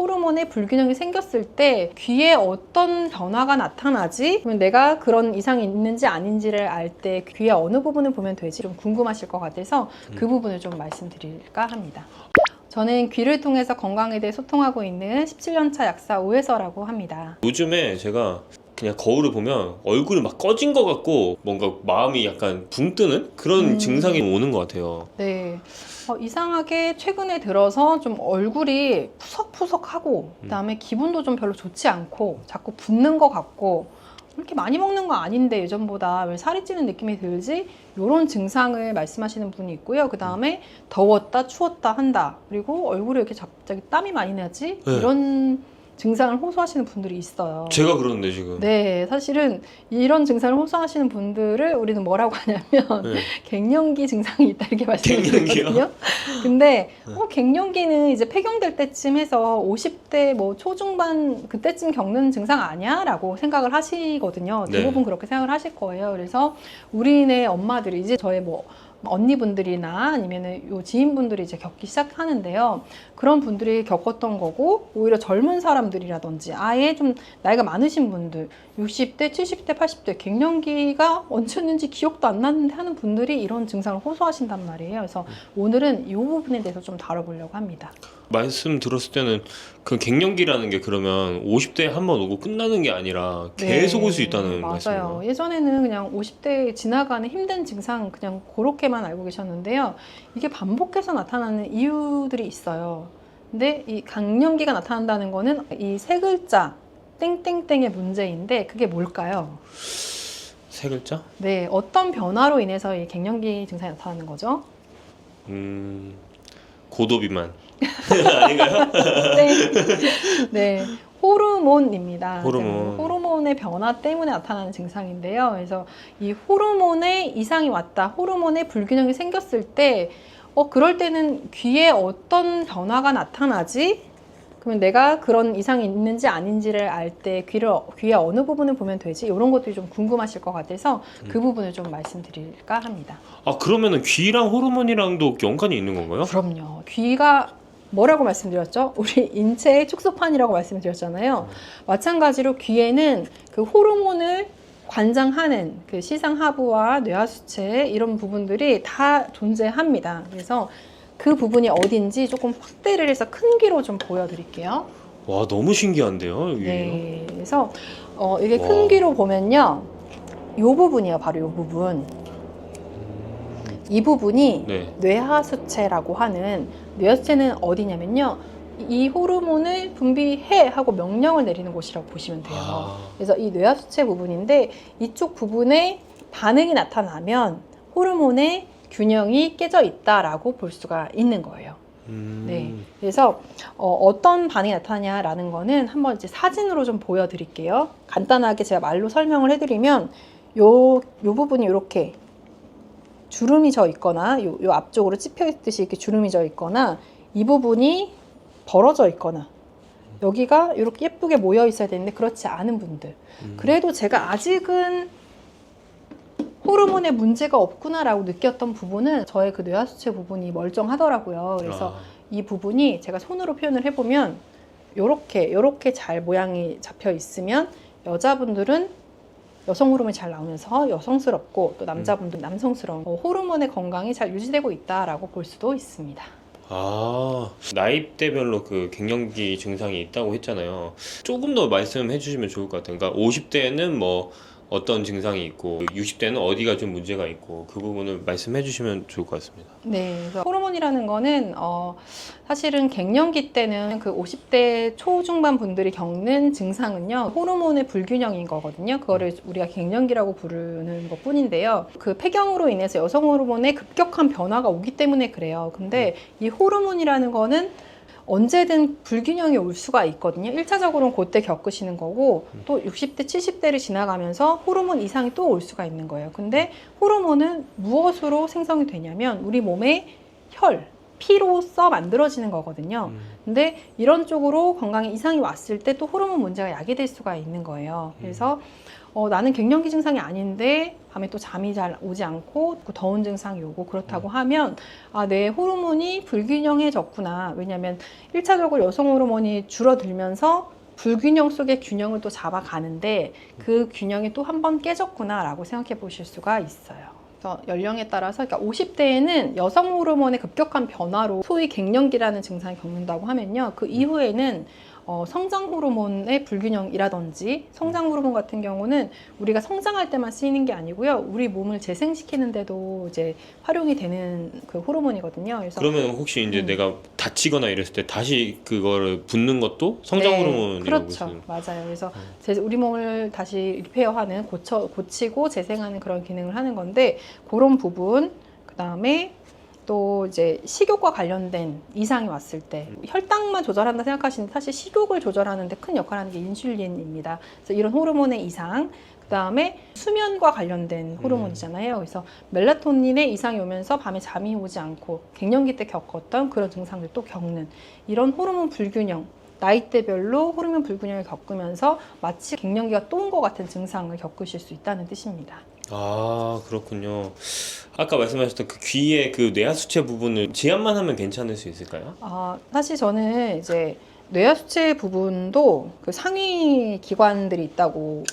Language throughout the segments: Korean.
호르몬의 불균형이 생겼을 때 귀에 어떤 변화가 나타나지? 그러면 내가 그런 이상이 있는지 아닌지를 알 때 귀의 어느 부분을 보면 되지? 좀 궁금하실 것 같아서 그 부분을 좀 말씀드릴까 합니다. 저는 귀를 통해서 건강에 대해 소통하고 있는 17년차 약사 오혜서라고 합니다. 요즘에 제가 그냥 거울을 보면 얼굴이 막 꺼진 것 같고 뭔가 마음이 약간 붕 뜨는 그런 증상이 오는 것 같아요. 네. 이상하게 최근에 들어서 좀 얼굴이 푸석푸석하고 그다음에 기분도 좀 별로 좋지 않고 자꾸 붓는 것 같고 이렇게 많이 먹는 거 아닌데 예전보다 왜 살이 찌는 느낌이 들지? 이런 증상을 말씀하시는 분이 있고요. 그 다음에 더웠다 추웠다 한다. 그리고 얼굴에 이렇게 갑자기 땀이 많이 나지? 네. 이런 증상을 호소하시는 분들이 있어요. 제가 그러는데 지금. 네, 사실은 이런 증상을 호소하시는 분들을 우리는 뭐라고 하냐면 네. 갱년기 증상이 있다 이렇게 말씀드리거든요. 갱년기요? 근데 갱년기는 이제 폐경될 때쯤 해서 50대 뭐 초중반 그때쯤 겪는 증상 아니야? 라고 생각을 하시거든요. 네. 대부분 그렇게 생각을 하실 거예요. 그래서 우리네 엄마들이 이제 저의 뭐 언니분들이나 아니면 요 지인분들이 이제 겪기 시작하는데요. 그런 분들이 겪었던 거고 오히려 젊은 사람들이라든지 아예 좀 나이가 많으신 분들 60대, 70대, 80대 갱년기가 언제였는지 기억도 안 나는데 하는 분들이 이런 증상을 호소하신단 말이에요. 그래서 오늘은 이 부분에 대해서 좀 다뤄보려고 합니다. 말씀 들었을 때는 그 갱년기라는 게 그러면 50대에 한 번 오고 끝나는 게 아니라 계속 올 수 있다는 맞아요. 말씀인가요? 예전에는 그냥 50대 지나가는 힘든 증상 그냥 그렇게만 알고 계셨는데요. 이게 반복해서 나타나는 이유들이 있어요. 근데 이 갱년기가 나타난다는 거는 이 세 글자 땡땡땡의 문제인데 그게 뭘까요? 세 글자? 네, 어떤 변화로 인해서 이 갱년기 증상이 나타나는 거죠? 고도비만. 아닌가요? 네, 호르몬입니다. 호르몬. 호르몬의 변화 때문에 나타나는 증상인데요. 그래서 이 호르몬에 이상이 왔다, 호르몬의 불균형이 생겼을 때, 그럴 때는 귀에 어떤 변화가 나타나지? 그러면 내가 그런 이상이 있는지 아닌지를 알 때 귀의 어느 부분을 보면 되지? 이런 것들이 좀 궁금하실 것 같아서 그 부분을 좀 말씀드릴까 합니다. 아, 그러면은 귀랑 호르몬이랑도 연관이 있는 건가요? 그럼요. 귀가 뭐라고 말씀드렸죠? 우리 인체의 축소판이라고 말씀드렸잖아요. 마찬가지로 귀에는 그 호르몬을 관장하는 그 시상하부와 뇌하수체 이런 부분들이 다 존재합니다. 그래서 그 부분이 어딘지 조금 확대를 해서 큰 귀로 좀 보여드릴게요. 와, 너무 신기한데요, 이게. 네, 그래서 이게 와. 큰 귀로 보면요, 이 부분이에요, 바로 이 부분. 이 부분이 네. 뇌하수체라고 하는, 뇌하수체는 어디냐면요, 이 호르몬을 분비해 하고 명령을 내리는 곳이라고 보시면 돼요. 그래서 이 뇌하수체 부분인데 이쪽 부분에 반응이 나타나면 호르몬의 균형이 깨져 있다라고 볼 수가 있는 거예요. 네, 그래서 어떤 반응이 나타나냐라는 거는 한번 이제 사진으로 좀 보여드릴게요. 간단하게 제가 말로 설명을 해드리면 요 부분이 이렇게 주름이 져 있거나 요 앞쪽으로 찝혀 있듯이 이렇게 주름이 져 있거나 이 부분이 벌어져 있거나 여기가 이렇게 예쁘게 모여 있어야 되는데 그렇지 않은 분들, 그래도 제가 아직은 호르몬에 문제가 없구나라고 느꼈던 부분은 저의 그 뇌하수체 부분이 멀쩡하더라고요. 그래서 이 부분이 제가 손으로 표현을 해보면 요렇게 잘 모양이 잡혀 있으면 여자분들은 여성 호르몬이 잘 나오면서 여성스럽고 또 남자분들은 남성스러운 호르몬의 건강이 잘 유지되고 있다라고 볼 수도 있습니다. 아, 나이대별로 그 갱년기 증상이 있다고 했잖아요. 조금 더 말씀해 주시면 좋을 것 같아요. 그러니까 50대에는 뭐 어떤 증상이 있고 60대는 어디가 좀 문제가 있고 그 부분을 말씀해 주시면 좋을 것 같습니다. 네, 그래서 호르몬이라는 거는 사실은 갱년기 때는 그 50대 초중반 분들이 겪는 증상은요, 호르몬의 불균형인 거거든요. 그거를 우리가 갱년기라고 부르는 것 뿐인데요. 그 폐경으로 인해서 여성 호르몬의 급격한 변화가 오기 때문에 그래요. 근데 이 호르몬이라는 거는 언제든 불균형이 올 수가 있거든요. 1차적으로는 그때 겪으시는 거고 또 60대, 70대를 지나가면서 호르몬 이상이 또 올 수가 있는 거예요. 근데 호르몬은 무엇으로 생성이 되냐면 우리 몸의 혈, 피로써 만들어지는 거거든요. 근데 이런 쪽으로 건강에 이상이 왔을 때 또 호르몬 문제가 야기될 수가 있는 거예요. 그래서 나는 갱년기 증상이 아닌데 밤에 또 잠이 잘 오지 않고 더운 증상이 오고 그렇다고 하면 내 호르몬이 불균형해졌구나. 왜냐하면 1차적으로 여성 호르몬이 줄어들면서 불균형 속의 균형을 또 잡아가는데 그 균형이 또 한 번 깨졌구나라고 생각해 보실 수가 있어요. 그래서 연령에 따라서 그러니까 50대에는 여성 호르몬의 급격한 변화로 소위 갱년기라는 증상이 겪는다고 하면요. 그 이후에는 성장 호르몬의 불균형이라든지 성장 호르몬 같은 경우는 우리가 성장할 때만 쓰이는 게 아니고요. 우리 몸을 재생시키는데도 이제 활용이 되는 그 호르몬이거든요. 그래서 그러면 혹시 이제 내가 다치거나 이랬을 때 다시 그거를 붓는 것도 성장 호르몬이라고 그렇죠. 보시는 맞아요. 그래서 우리 몸을 다시 리페어하는 고치고 재생하는 그런 기능을 하는 건데 그런 부분 그다음에 또 이제 식욕과 관련된 이상이 왔을 때 혈당만 조절한다 생각하시는데 사실 식욕을 조절하는데 큰 역할을 하는 게 인슐린입니다. 그래서 이런 호르몬의 이상 그다음에 수면과 관련된 호르몬이잖아요. 그래서 멜라토닌의 이상이 오면서 밤에 잠이 오지 않고 갱년기 때 겪었던 그런 증상들 또 겪는 이런 호르몬 불균형 나이대별로 호르몬 불균형을 겪으면서 마치 갱년기가 또 온 것 같은 증상을 겪으실 수 있다는 뜻입니다. 아, 그렇군요. 아까 말씀하셨던 그 귀의 그 뇌하수체 부분을 지압만 하면 괜찮을 수 있을까요? 사실 저는 이제 뇌하수체 부분도 그 상위 기관들이 있다고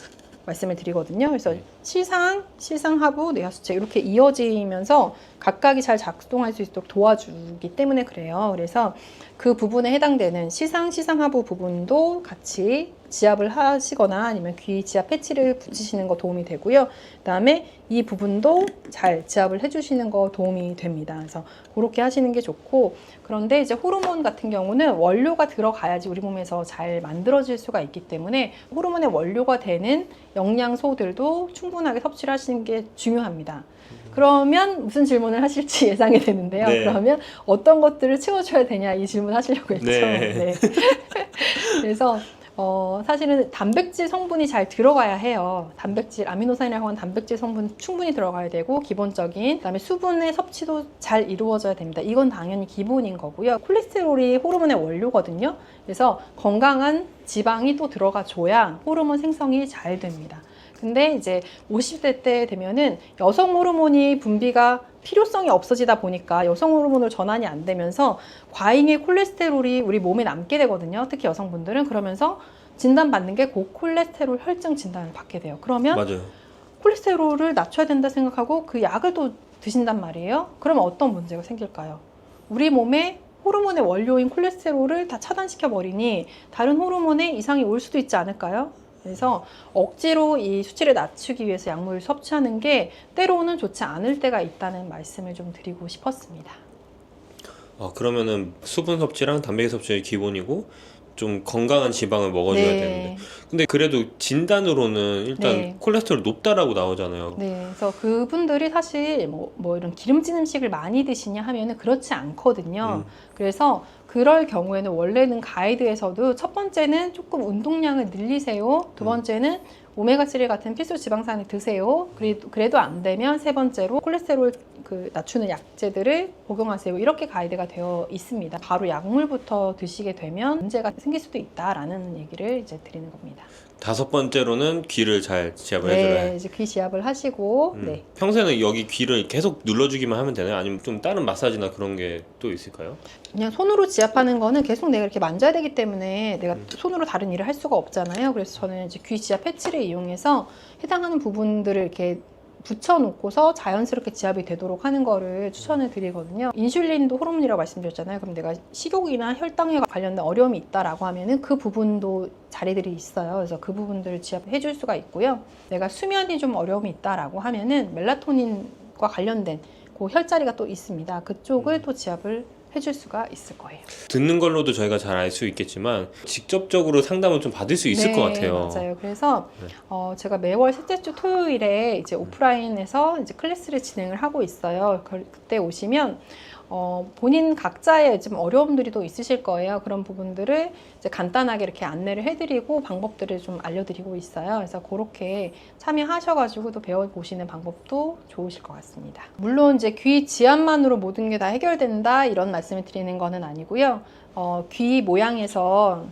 말씀을 드리거든요. 그래서 시상하부, 뇌하수체 이렇게 이어지면서 각각이 잘 작동할 수 있도록 도와주기 때문에 그래요. 그래서 그 부분에 해당되는 시상하부 부분도 같이 지압을 하시거나 아니면 귀 지압 패치를 붙이시는 거 도움이 되고요. 그다음에 이 부분도 잘 지압을 해주시는 거 도움이 됩니다. 그래서 그렇게 하시는 게 좋고 그런데 이제 호르몬 같은 경우는 원료가 들어가야지 우리 몸에서 잘 만들어질 수가 있기 때문에 호르몬의 원료가 되는 영양소들도 충분하게 섭취를 하시는 게 중요합니다. 그러면 무슨 질문을 하실지 예상이 되는데요. 네. 그러면 어떤 것들을 채워줘야 되냐 이 질문 하시려고 했죠. 네. 그래서 사실은 단백질 성분이 잘 들어가야 해요. 단백질, 아미노산이라고 하는 단백질 성분 충분히 들어가야 되고 기본적인 그다음에 수분의 섭취도 잘 이루어져야 됩니다. 이건 당연히 기본인 거고요. 콜레스테롤이 호르몬의 원료거든요. 그래서 건강한 지방이 또 들어가줘야 호르몬 생성이 잘 됩니다. 근데 이제 50대 때 되면은 여성 호르몬이 분비가 필요성이 없어지다 보니까 여성 호르몬으로 전환이 안 되면서 과잉의 콜레스테롤이 우리 몸에 남게 되거든요. 특히 여성분들은 그러면서 진단받는 게 고콜레스테롤 혈증 진단을 받게 돼요. 그러면 맞아요. 콜레스테롤을 낮춰야 된다 생각하고 그 약을 또 드신단 말이에요. 그러면 어떤 문제가 생길까요? 우리 몸에 호르몬의 원료인 콜레스테롤을 다 차단시켜 버리니 다른 호르몬에 이상이 올 수도 있지 않을까요? 그래서 억지로 이 수치를 낮추기 위해서 약물을 섭취하는 게 때로는 좋지 않을 때가 있다는 말씀을 좀 드리고 싶었습니다. 그러면은 수분 섭취랑 단백질 섭취가 기본이고 좀 건강한 지방을 먹어줘야 되는데 근데 그래도 진단으로는 일단 콜레스테롤 높다라고 나오잖아요. 네, 그래서 그분들이 사실 뭐 이런 기름진 음식을 많이 드시냐 하면은 그렇지 않거든요. 그래서 그럴 경우에는 원래는 가이드에서도 첫 번째는 조금 운동량을 늘리세요. 두 번째는 오메가3 같은 필수 지방산을 드세요. 그래도 안 되면 세 번째로 콜레스테롤 낮추는 약제들을 복용하세요. 이렇게 가이드가 되어 있습니다. 바로 약물부터 드시게 되면 문제가 생길 수도 있다라는 얘기를 이제 드리는 겁니다. 다섯 번째로는 귀를 잘 지압을 해줘야 네, 이제 귀 지압을 하시고 평소에는 여기 귀를 계속 눌러주기만 하면 되나요? 아니면 좀 다른 마사지나 그런 게 또 있을까요? 그냥 손으로 지압하는 거는 계속 내가 이렇게 만져야 되기 때문에 내가 손으로 다른 일을 할 수가 없잖아요. 그래서 저는 이제 귀 지압 패치를 이용해서 해당하는 부분들을 이렇게 붙여놓고서 자연스럽게 지압이 되도록 하는 거를 추천을 드리거든요. 인슐린도 호르몬이라고 말씀드렸잖아요. 그럼 내가 식욕이나 혈당에 관련된 어려움이 있다라고 하면은 그 부분도 자리들이 있어요. 그래서 그 부분들을 지압해 줄 수가 있고요. 내가 수면이 좀 어려움이 있다라고 하면은 멜라토닌과 관련된 그 혈자리가 또 있습니다. 그쪽을 또 지압을 해줄 수가 있을 거예요. 듣는 걸로도 저희가 잘 알 수 있겠지만 직접적으로 상담을 좀 받을 수 있을 것 같아요. 맞아요. 그래서 제가 매월 셋째 주 토요일에 이제 오프라인에서 이제 클래스를 진행을 하고 있어요. 그때 오시면 본인 각자의 좀 어려움들이 또 있으실 거예요. 그런 부분들을 이제 간단하게 이렇게 안내를 해드리고 방법들을 좀 알려드리고 있어요. 그래서 그렇게 참여하셔가지고 또 배워보시는 방법도 좋으실 것 같습니다. 물론 이제 귀 지압만으로 모든 게 다 해결된다 이런 말씀을 드리는 거는 아니고요. 귀 모양에서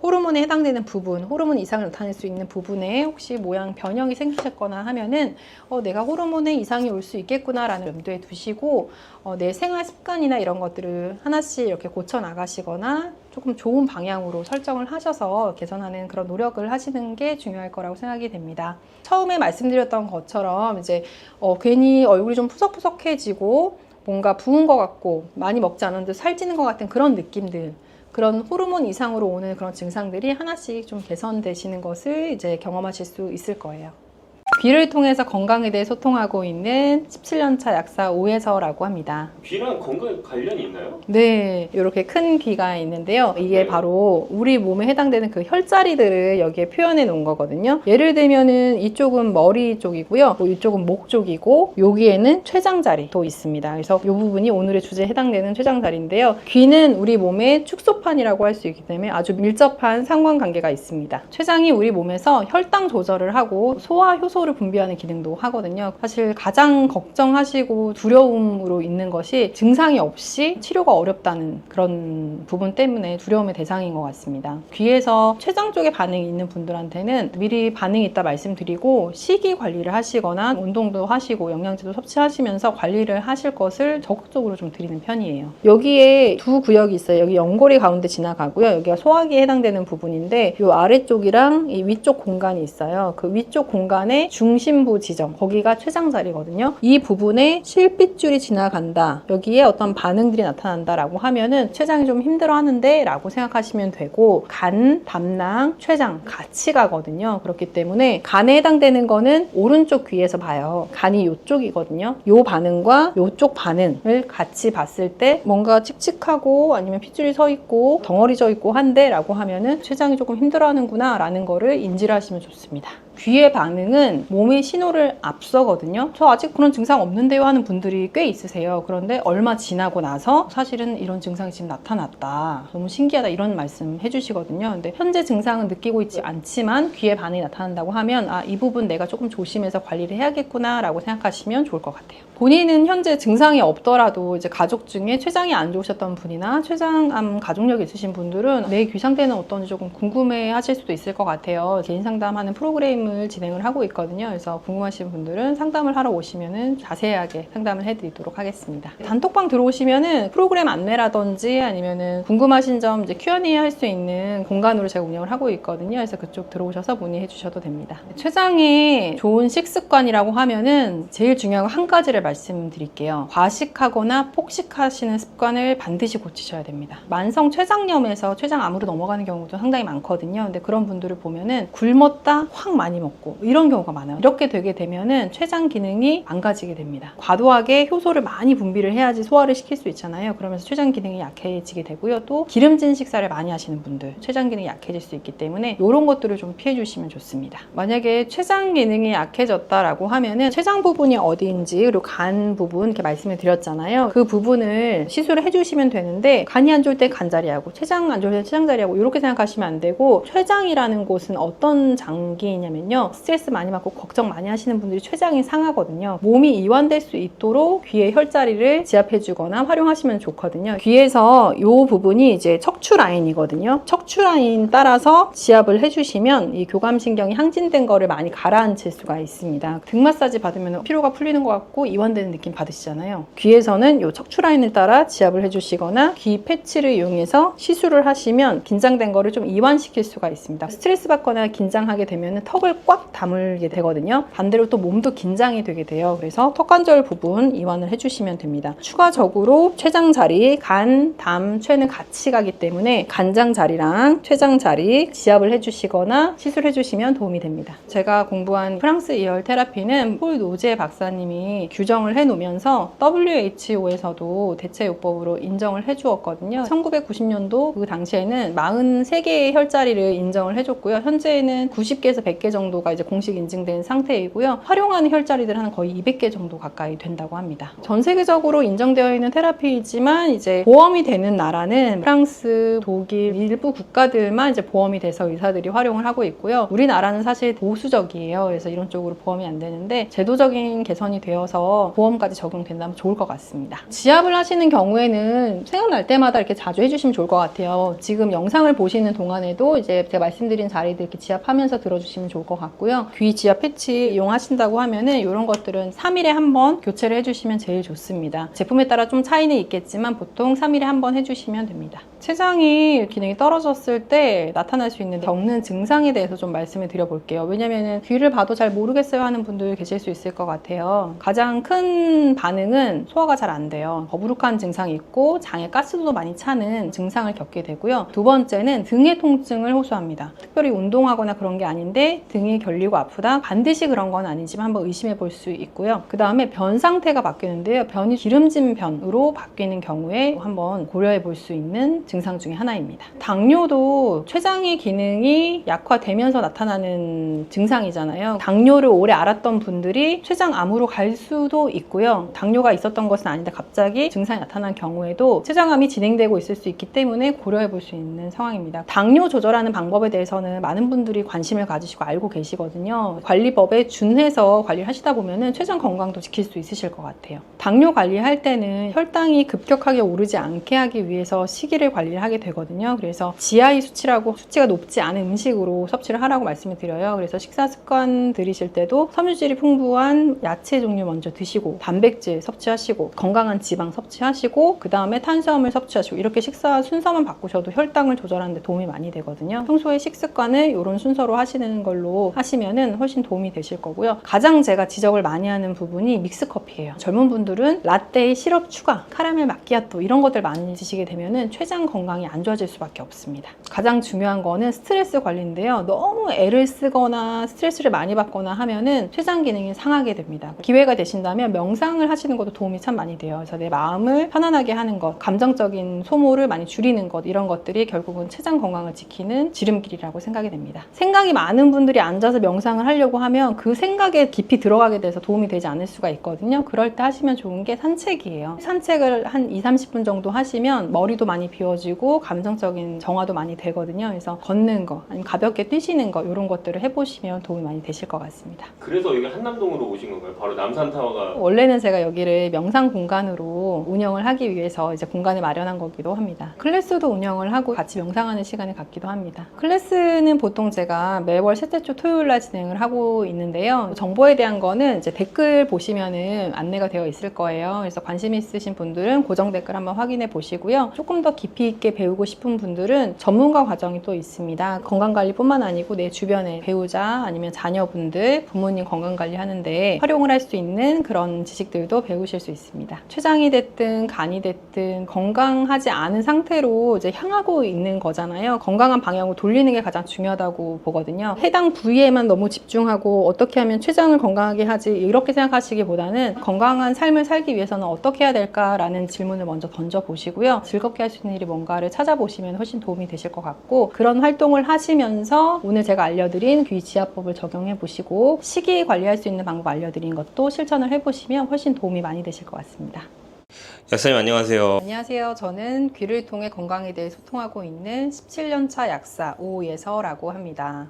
호르몬에 해당되는 부분, 호르몬 이상을 나타낼 수 있는 부분에 혹시 모양 변형이 생기셨거나 하면은 내가 호르몬에 이상이 올 수 있겠구나라는 염두에 두시고 내 생활 습관이나 이런 것들을 하나씩 이렇게 고쳐 나가시거나 조금 좋은 방향으로 설정을 하셔서 개선하는 그런 노력을 하시는 게 중요할 거라고 생각이 됩니다. 처음에 말씀드렸던 것처럼 이제 괜히 얼굴이 좀 푸석푸석해지고 뭔가 부은 것 같고 많이 먹지 않았는데 살찌는 것 같은 그런 느낌들, 그런 호르몬 이상으로 오는 그런 증상들이 하나씩 좀 개선되시는 것을 이제 경험하실 수 있을 거예요. 귀를 통해서 건강에 대해 소통하고 있는 17년차 약사 오혜서라고 합니다. 귀랑 건강에 관련이 있나요? 네, 이렇게 큰 귀가 있는데요. 이게 네. 바로 우리 몸에 해당되는 그 혈자리들을 여기에 표현해 놓은 거거든요. 예를 들면은 이쪽은 머리 쪽이고요. 이쪽은 목 쪽이고 여기에는 췌장자리도 있습니다. 그래서 이 부분이 오늘의 주제에 해당되는 췌장자리인데요. 귀는 우리 몸의 축소판이라고 할 수 있기 때문에 아주 밀접한 상관관계가 있습니다. 췌장이 우리 몸에서 혈당 조절을 하고 소화 효소를 분비하는 기능도 하거든요. 사실 가장 걱정하시고 두려움으로 있는 것이 증상이 없이 치료가 어렵다는 그런 부분 때문에 두려움의 대상인 것 같습니다. 귀에서 췌장 쪽에 반응이 있는 분들한테는 미리 반응이 있다 말씀드리고 시기 관리를 하시거나 운동도 하시고 영양제도 섭취하시면서 관리를 하실 것을 적극적으로 좀 드리는 편이에요. 여기에 두 구역이 있어요. 여기 연골이 가운데 지나가고요. 여기가 소화기에 해당되는 부분인데 이 아래쪽이랑 이 위쪽 공간이 있어요. 그 위쪽 공간에 중심부 지점, 거기가 췌장자리거든요. 이 부분에 실핏줄이 지나간다, 여기에 어떤 반응들이 나타난다라고 하면은 췌장이 좀 힘들어하는데 라고 생각하시면 되고, 간, 담낭, 췌장 같이 가거든요. 그렇기 때문에 간에 해당되는 거는 오른쪽 귀에서 봐요. 간이 이쪽이거든요. 요 반응과 요쪽 반응을 같이 봤을 때 뭔가 칙칙하고 아니면 핏줄이 서 있고 덩어리 져 있고 한데 라고 하면은 췌장이 조금 힘들어하는구나 라는 거를 인지를 하시면 좋습니다. 귀의 반응은 몸의 신호를 앞서거든요. 저 아직 그런 증상 없는데요 하는 분들이 꽤 있으세요. 그런데 얼마 지나고 나서 사실은 이런 증상이 지금 나타났다, 너무 신기하다, 이런 말씀 해주시거든요. 근데 현재 증상은 느끼고 있지 않지만 귀의 반응이 나타난다고 하면 이 부분 내가 조금 조심해서 관리를 해야겠구나 라고 생각하시면 좋을 것 같아요. 본인은 현재 증상이 없더라도 이제 가족 중에 췌장이 안 좋으셨던 분이나 췌장암 가족력이 있으신 분들은 내 귀 상태는 어떤지 조금 궁금해 하실 수도 있을 것 같아요. 개인 상담하는 프로그램을 진행을 하고 있거든요. 그래서 궁금하신 분들은 상담을 하러 오시면은 자세하게 상담을 해드리도록 하겠습니다. 단톡방 들어오시면은 프로그램 안내라든지 아니면은 궁금하신 점 이제 Q&A 할 수 있는 공간으로 제가 운영을 하고 있거든요. 그래서 그쪽 들어오셔서 문의해 주셔도 됩니다. 췌장의 좋은 식습관이라고 하면은 제일 중요한 거 한 가지를 말씀드릴게요. 과식하거나 폭식하시는 습관을 반드시 고치셔야 됩니다. 만성 췌장염에서 췌장암으로 넘어가는 경우도 상당히 많거든요. 근데 그런 분들을 보면은 굶었다 확 많이 먹고 이런 경우가 많아요. 이렇게 되게 되면은 췌장 기능이 망가지게 됩니다. 과도하게 효소를 많이 분비를 해야지 소화를 시킬 수 있잖아요. 그러면서 췌장 기능이 약해지게 되고요. 또 기름진 식사를 많이 하시는 분들 췌장 기능이 약해질 수 있기 때문에 이런 것들을 좀 피해 주시면 좋습니다. 만약에 췌장 기능이 약해졌다라고 하면은 췌장 부분이 어디인지, 그리고 간 부분 이렇게 말씀을 드렸잖아요. 그 부분을 시술을 해주시면 되는데, 간이 안 좋을 때 간자리하고 췌장 안 좋을 때 췌장자리하고 이렇게 생각하시면 안 되고, 췌장이라는 곳은 어떤 장기냐면요, 스트레스 많이 받고 걱정 많이 하시는 분들이 췌장이 상하거든요. 몸이 이완될 수 있도록 귀의 혈자리를 지압해주거나 활용하시면 좋거든요. 귀에서 이 부분이 이제 척추 라인이거든요. 척추 라인 따라서 지압을 해주시면 이 교감신경이 항진된 거를 많이 가라앉힐 수가 있습니다. 등 마사지 받으면 피로가 풀리는 것 같고 이완되는 느낌 받으시잖아요. 귀에서는 이 척추 라인을 따라 지압을 해주시거나 귀 패치를 이용해서 시술을 하시면 긴장된 거를 좀 이완시킬 수가 있습니다. 스트레스 받거나 긴장하게 되면 턱을 꽉 다물게 되거든요. 반대로 또 몸도 긴장이 되게 돼요. 그래서 턱관절 부분 이완을 해주시면 됩니다. 추가적으로 췌장 자리, 간, 담, 췌는 같이 가기 때문에 간장 자리랑 췌장 자리 지압을 해주시거나 시술해주시면 도움이 됩니다. 제가 공부한 프랑스 이열 테라피는 폴 노제 박사님이 규정을 해놓으면서 WHO에서도 대체요법으로 인정을 해주었거든요. 1990년도 그 당시에는 43개의 혈자리를 인정을 해줬고요. 현재는 90개에서 100개 정도 정도가 이제 공식 인증된 상태이고요. 활용하는 혈자리들은 거의 200개 정도 가까이 된다고 합니다. 전 세계적으로 인정되어 있는 테라피이지만 이제 보험이 되는 나라는 프랑스, 독일, 일부 국가들만 이제 보험이 돼서 의사들이 활용을 하고 있고요. 우리나라는 사실 보수적이에요. 그래서 이런 쪽으로 보험이 안 되는데 제도적인 개선이 되어서 보험까지 적용된다면 좋을 것 같습니다. 지압을 하시는 경우에는 생각날 때마다 이렇게 자주 해주시면 좋을 것 같아요. 지금 영상을 보시는 동안에도 이제 제가 말씀드린 자리들 이렇게 지압하면서 들어주시면 좋을 것 같고요. 귀 지압 패치 이용하신다고 하면은 이런 것들은 3일에 한 번 교체를 해주시면 제일 좋습니다. 제품에 따라 좀 차이는 있겠지만 보통 3일에 한 번 해주시면 됩니다. 췌장이 기능이 떨어졌을 때 나타날 수 있는 겪는 증상에 대해서 좀 말씀을 드려볼게요. 왜냐면은 귀를 봐도 잘 모르겠어요 하는 분들 계실 수 있을 것 같아요. 가장 큰 반응은 소화가 잘 안 돼요. 더부룩한 증상이 있고 장에 가스도 많이 차는 증상을 겪게 되고요. 두 번째는 등의 통증을 호소합니다. 특별히 운동하거나 그런 게 아닌데 등이 결리고 아프다? 반드시 그런 건 아니지만 한번 의심해 볼 수 있고요. 그 다음에 변 상태가 바뀌는데요. 변이 기름진 변으로 바뀌는 경우에 한번 고려해 볼 수 있는 증상 중에 하나입니다. 당뇨도 췌장의 기능이 약화되면서 나타나는 증상이잖아요. 당뇨를 오래 앓았던 분들이 췌장암으로 갈 수도 있고요. 당뇨가 있었던 것은 아닌데 갑자기 증상이 나타난 경우에도 췌장암이 진행되고 있을 수 있기 때문에 고려해 볼 수 있는 상황입니다. 당뇨 조절하는 방법에 대해서는 많은 분들이 관심을 가지시고 알고 계시거든요. 관리법에 준해서 관리를 하시다 보면은 췌장 건강도 지킬 수 있으실 것 같아요. 당뇨 관리할 때는 혈당이 급격하게 오르지 않게 하기 위해서 식이를 관리를 하게 되거든요. 그래서 GI 수치라고 수치가 높지 않은 음식으로 섭취를 하라고 말씀을 드려요. 그래서 식사 습관 들이실 때도 섬유질이 풍부한 야채 종류 먼저 드시고 단백질 섭취하시고 건강한 지방 섭취하시고 그 다음에 탄수화물 섭취하시고 이렇게 식사 순서만 바꾸셔도 혈당을 조절하는 데 도움이 많이 되거든요. 평소에 식습관을 이런 순서로 하시는 걸로 하시면은 훨씬 도움이 되실 거고요. 가장 제가 지적을 많이 하는 부분이 믹스커피예요. 젊은 분들은 라떼에 시럽 추가, 카라멜 마키아토 이런 것들 많이 드시게 되면은 췌장 건강이 안 좋아질 수밖에 없습니다. 가장 중요한 거는 스트레스 관리인데요. 너무 애를 쓰거나 스트레스를 많이 받거나 하면은 췌장 기능이 상하게 됩니다. 기회가 되신다면 명상을 하시는 것도 도움이 참 많이 돼요. 그래서 내 마음을 편안하게 하는 것, 감정적인 소모를 많이 줄이는 것 이런 것들이 결국은 췌장 건강을 지키는 지름길이라고 생각이 됩니다. 생각이 많은 분들이 앉아서 명상을 하려고 하면 그 생각에 깊이 들어가게 돼서 도움이 되지 않을 수가 있거든요. 그럴 때 하시면 좋은 게 산책이에요. 산책을 한 20-30분 정도 하시면 머리도 많이 비워지고 감정적인 정화도 많이 되거든요. 그래서 걷는 거, 아니면 가볍게 뛰시는 거 이런 것들을 해보시면 도움이 많이 되실 것 같습니다. 그래서 여기 한남동으로 오신 건가요? 바로 남산타워가 원래는 제가 여기를 명상 공간으로 운영을 하기 위해서 이제 공간을 마련한 거기도 합니다. 클래스도 운영을 하고 같이 명상하는 시간을 갖기도 합니다. 클래스는 보통 제가 매월 셋째 주 토요일 날 진행을 하고 있는데요. 정보에 대한 거는 이제 댓글 보시면은 안내가 되어 있을 거예요. 그래서 관심 있으신 분들은 고정 댓글 한번 확인해 보시고요. 조금 더 깊이 있게 배우고 싶은 분들은 전문가 과정이 또 있습니다. 건강관리뿐만 아니고 내 주변에 배우자 아니면 자녀분들, 부모님 건강관리 하는데 활용을 할 수 있는 그런 지식들도 배우실 수 있습니다. 췌장이 됐든 간이 됐든 건강하지 않은 상태로 이제 향하고 있는 거잖아요. 건강한 방향으로 돌리는 게 가장 중요하다고 보거든요. 해당 부위에만 너무 집중하고 어떻게 하면 췌장을 건강하게 하지 이렇게 생각하시기보다는 건강한 삶을 살기 위해서는 어떻게 해야 될까라는 질문을 먼저 던져보시고요. 즐겁게 할 수 있는 일이 뭔가를 찾아보시면 훨씬 도움이 되실 것 같고 그런 활동을 하시면서 오늘 제가 알려드린 귀 지압법을 적용해 보시고 식이 관리할 수 있는 방법 알려드린 것도 실천을 해보시면 훨씬 도움이 많이 되실 것 같습니다. 약사님 안녕하세요. 안녕하세요. 저는 귀를 통해 건강에 대해 소통하고 있는 17년차 약사 오예서라고 합니다.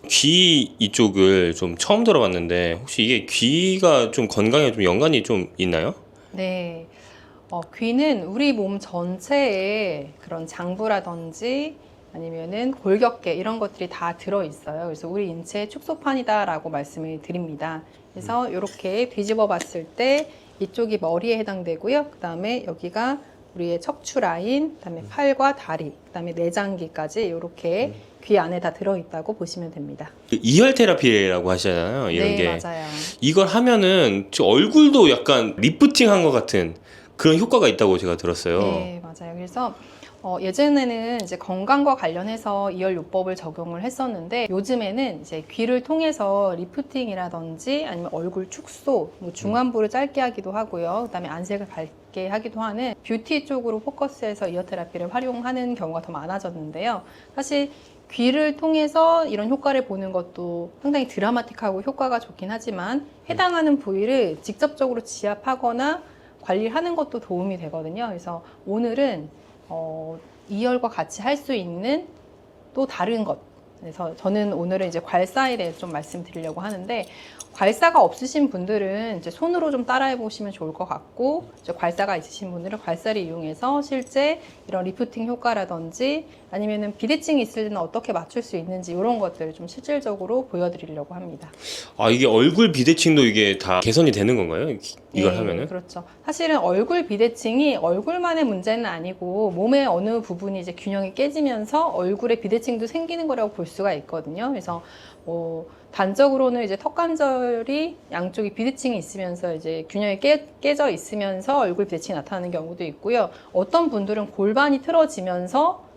귀 이쪽을 좀 처음 들어봤는데 혹시 이게 귀가 좀 건강에 좀 연관이 좀 있나요? 네. 귀는 우리 몸 전체에 그런 장부라든지 아니면은 골격계 이런 것들이 다 들어있어요. 그래서 우리 인체의 축소판이다라고 말씀을 드립니다. 그래서 이렇게 뒤집어 봤을 때 이쪽이 머리에 해당되고요. 그 다음에 여기가 우리의 척추 라인, 그 다음에 팔과 다리, 그 다음에 내장기까지 이렇게 귀 안에 다 들어있다고 보시면 됩니다. 이열 테라피라고 하시잖아요. 이런 네, 게. 맞아요. 이걸 하면은 저 얼굴도 약간 리프팅한 것 같은 그런 효과가 있다고 제가 들었어요. 네, 맞아요. 그래서 예전에는 이제 건강과 관련해서 이열요법을 적용을 했었는데 요즘에는 이제 귀를 통해서 리프팅이라든지 아니면 얼굴 축소, 뭐 중안부를 짧게 하기도 하고요. 그다음에 안색을 밝게 하기도 하는 뷰티 쪽으로 포커스해서 이어 테라피를 활용하는 경우가 더 많아졌는데요. 사실 귀를 통해서 이런 효과를 보는 것도 상당히 드라마틱하고 효과가 좋긴 하지만 해당하는 부위를 직접적으로 지압하거나 관리하는 것도 도움이 되거든요. 그래서 오늘은 2열과 같이 할 수 있는 또 다른 것. 그래서 저는 오늘은 이제 괄사에 대해서 좀 말씀드리려고 하는데, 괄사가 없으신 분들은 이제 손으로 좀 따라해 보시면 좋을 것 같고, 이제 괄사가 있으신 분들은 괄사를 이용해서 실제 이런 리프팅 효과라든지 아니면은 비대칭이 있을 때는 어떻게 맞출 수 있는지 이런 것들을 좀 실질적으로 보여드리려고 합니다. 아, 이게 얼굴 비대칭도 이게 다 개선이 되는 건가요? 이걸 네, 하면은? 그렇죠. 사실은 얼굴 비대칭이 얼굴만의 문제는 아니고 몸의 어느 부분이 이제 균형이 깨지면서 얼굴에 비대칭도 생기는 거라고 볼 수가 있거든요. 그래서 단적으로는 이제 턱 관절이 양쪽이 비대칭이 있으면서 이제 균형이 깨져 있으면서 얼굴 비대칭이 나타나는 경우도 있고요. 어떤 분들은 골반이 틀어지면서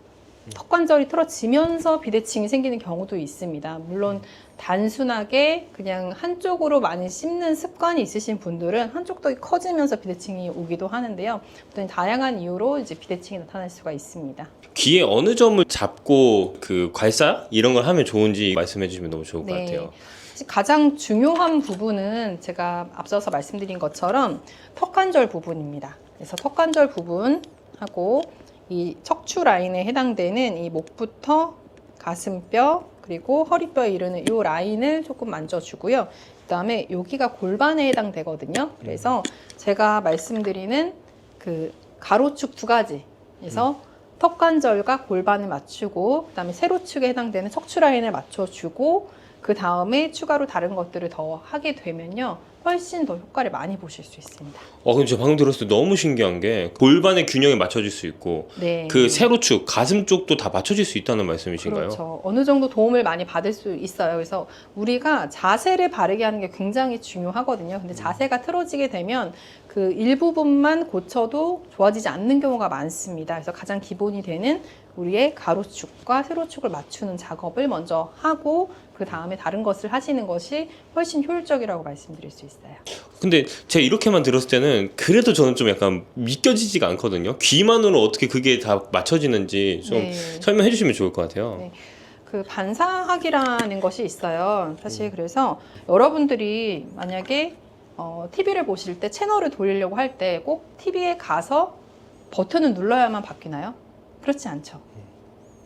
턱 관절이 틀어지면서 비대칭이 생기는 경우도 있습니다. 물론 단순하게 그냥 한쪽으로 많이 씹는 습관이 있으신 분들은 한쪽 턱이 커지면서 비대칭이 오기도 하는데요. 어떤 다양한 이유로 이제 비대칭이 나타날 수가 있습니다. 귀에 어느 점을 잡고 그 괄사 이런 걸 하면 좋은지 말씀해 주시면 너무 좋을 것 같아요. 가장 중요한 부분은 제가 앞서서 말씀드린 것처럼 턱관절 부분입니다. 그래서 턱관절 부분하고 이 척추 라인에 해당되는 이 목부터 가슴뼈 그리고 허리뼈에 이르는 이 라인을 조금 만져주고요. 그 다음에 여기가 골반에 해당되거든요. 그래서 제가 말씀드리는 그 가로축 두 가지. 그래서 턱관절과 골반을 맞추고 그 다음에 세로축에 해당되는 척추 라인을 맞춰주고 그 다음에 추가로 다른 것들을 더 하게 되면요. 훨씬 더 효과를 많이 보실 수 있습니다. 근데 제가 방금 들었을 때 너무 신기한 게 골반의 균형이 맞춰질 수 있고 네. 그 세로축, 가슴 쪽도 다 맞춰질 수 있다는 말씀이신가요? 그렇죠. 어느 정도 도움을 많이 받을 수 있어요. 그래서 우리가 자세를 바르게 하는 게 굉장히 중요하거든요. 근데 자세가 틀어지게 되면 그 일부분만 고쳐도 좋아지지 않는 경우가 많습니다. 그래서 가장 기본이 되는 우리의 가로축과 세로축을 맞추는 작업을 먼저 하고 그 다음에 다른 것을 하시는 것이 훨씬 효율적이라고 말씀드릴 수 있어요. 근데 제가 이렇게만 들었을 때는 그래도 저는 좀 약간 믿겨지지가 않거든요. 귀만으로 어떻게 그게 다 맞춰지는지 좀 네. 설명해 주시면 좋을 것 같아요. 네. 그 반사학이라는 것이 있어요. 사실 그래서 여러분들이 만약에 TV를 보실 때 채널을 돌리려고 할 때 꼭 TV에 가서 버튼을 눌러야만 바뀌나요? 그렇지 않죠.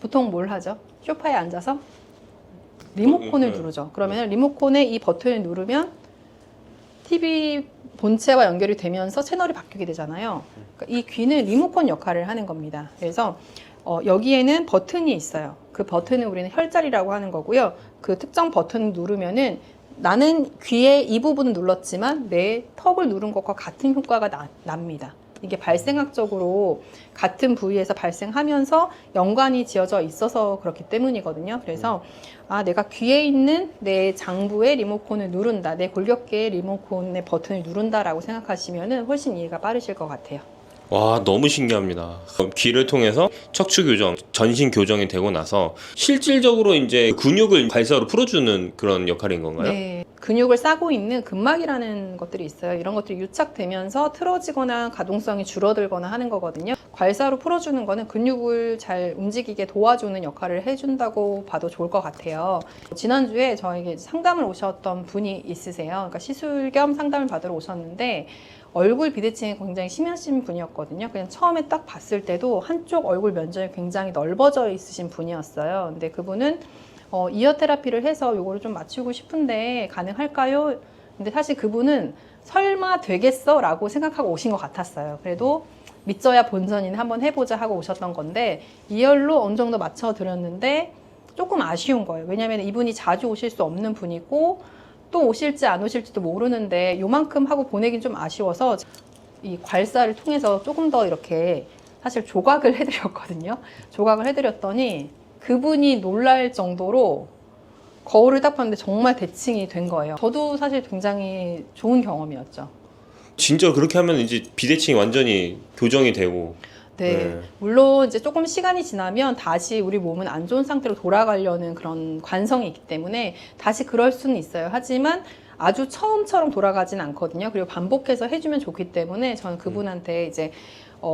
보통 뭘 하죠? 소파에 앉아서 리모컨을 누르죠. 그러면 리모컨에 이 버튼을 누르면 TV 본체와 연결이 되면서 채널이 바뀌게 되잖아요. 그러니까 이 귀는 리모컨 역할을 하는 겁니다. 그래서 여기에는 버튼이 있어요. 그 버튼을 우리는 혈자리라고 하는 거고요. 그 특정 버튼을 누르면은 나는 귀의 이 부분을 눌렀지만 내 턱을 누른 것과 같은 효과가 납니다. 이게 발생학적으로 같은 부위에서 발생하면서 연관이 지어져 있어서 그렇기 때문이거든요. 그래서 내가 귀에 있는 내 장부의 리모컨을 누른다, 내 골격계의 리모컨의 버튼을 누른다라고 생각하시면은 훨씬 이해가 빠르실 것 같아요. 와, 너무 신기합니다. 귀를 통해서 척추 교정, 전신 교정이 되고 나서 실질적으로 이제 근육을 괄사로 풀어주는 그런 역할인 건가요? 네. 근육을 싸고 있는 근막이라는 것들이 있어요. 이런 것들이 유착되면서 틀어지거나 가동성이 줄어들거나 하는 거거든요. 괄사로 풀어주는 거는 근육을 잘 움직이게 도와주는 역할을 해준다고 봐도 좋을 것 같아요. 지난주에 저에게 상담을 오셨던 분이 있으세요. 그러니까 시술 겸 상담을 받으러 오셨는데 얼굴 비대칭이 굉장히 심하신 분이었거든요. 그냥 처음에 딱 봤을 때도 한쪽 얼굴 면적이 굉장히 넓어져 있으신 분이었어요. 근데 그분은 이어 테라피를 해서 요거를 좀 맞추고 싶은데 가능할까요? 근데 사실 그분은 설마 되겠어? 라고 생각하고 오신 것 같았어요. 그래도 믿져야 본전이네 한번 해보자 하고 오셨던 건데 이열로 어느 정도 맞춰드렸는데 조금 아쉬운 거예요. 왜냐하면 이분이 자주 오실 수 없는 분이고 또 오실지 안 오실지도 모르는데 요만큼 하고 보내긴 좀 아쉬워서 이 괄사를 통해서 조금 더 이렇게 사실 조각을 해드렸거든요. 조각을 해드렸더니 그분이 놀랄 정도로 거울을 딱 봤는데 정말 대칭이 된 거예요. 저도 사실 굉장히 좋은 경험이었죠. 진짜 그렇게 하면 이제 비대칭이 완전히 교정이 되고. 네. 물론 이제 조금 시간이 지나면 다시 우리 몸은 안 좋은 상태로 돌아가려는 그런 관성이 있기 때문에 다시 그럴 수는 있어요. 하지만 아주 처음처럼 돌아가진 않거든요. 그리고 반복해서 해주면 좋기 때문에 저는 그분한테 이제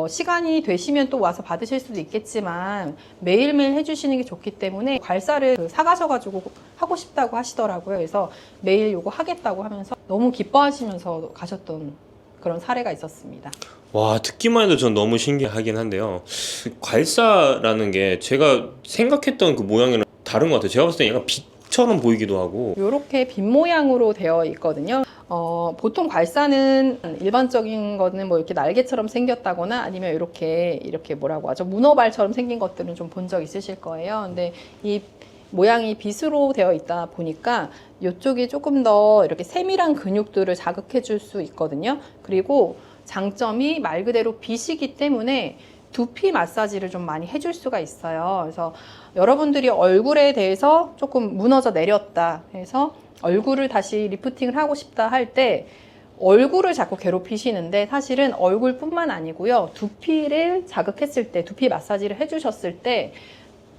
시간이 되시면 또 와서 받으실 수도 있겠지만 매일매일 해주시는 게 좋기 때문에 괄사를 사가셔가지고 하고 싶다고 하시더라고요. 그래서 매일 요거 하겠다고 하면서 너무 기뻐하시면서 가셨던 그런 사례가 있었습니다. 와, 듣기만 해도 전 너무 신기하긴 한데요. 괄사라는 게 제가 생각했던 그 모양이랑 다른 것 같아요. 제가 봤을 때 약간 빛처럼 보이기도 하고. 이렇게 빛 모양으로 되어 있거든요. 보통 괄사는 일반적인 거는 뭐 이렇게 날개처럼 생겼다거나 아니면 이렇게 뭐라고 하죠? 문어발처럼 생긴 것들은 좀 본 적 있으실 거예요. 근데 이 모양이 빛으로 되어 있다 보니까 이쪽이 조금 더 이렇게 세밀한 근육들을 자극해 줄 수 있거든요. 그리고 장점이 말 그대로 빛이기 때문에 두피 마사지를 좀 많이 해줄 수가 있어요. 그래서 여러분들이 얼굴에 대해서 조금 무너져 내렸다 해서 얼굴을 다시 리프팅을 하고 싶다 할 때 얼굴을 자꾸 괴롭히시는데 사실은 얼굴뿐만 아니고요. 두피를 자극했을 때, 두피 마사지를 해주셨을 때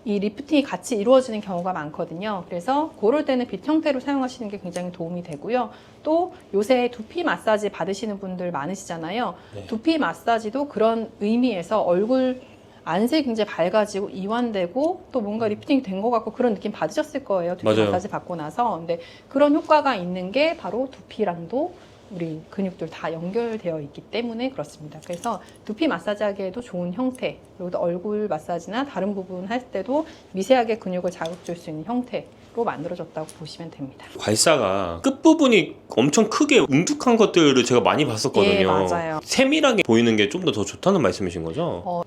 이 리프팅이 같이 이루어지는 경우가 많거든요. 그래서 그럴 때는 빛 형태로 사용하시는 게 굉장히 도움이 되고요. 또 요새 두피 마사지 받으시는 분들 많으시잖아요. 네. 두피 마사지도 그런 의미에서 얼굴 안색이 굉장히 밝아지고 이완되고 또 뭔가 리프팅이 된 것 같고 그런 느낌 받으셨을 거예요. 두피 맞아요. 마사지 받고 나서. 근데 그런 효과가 있는 게 바로 두피랑도 우리 근육들 다 연결되어 있기 때문에 그렇습니다. 그래서 두피 마사지 하기에도 좋은 형태, 그리고 또 얼굴 마사지나 다른 부분 할 때도 미세하게 근육을 자극 줄 수 있는 형태로 만들어졌다고 보시면 됩니다. 괄사가 끝부분이 엄청 크게 뭉툭한 것들을 제가 많이 봤었거든요. 예, 맞아요. 세밀하게 보이는 게 좀 더 좋다는 말씀이신 거죠?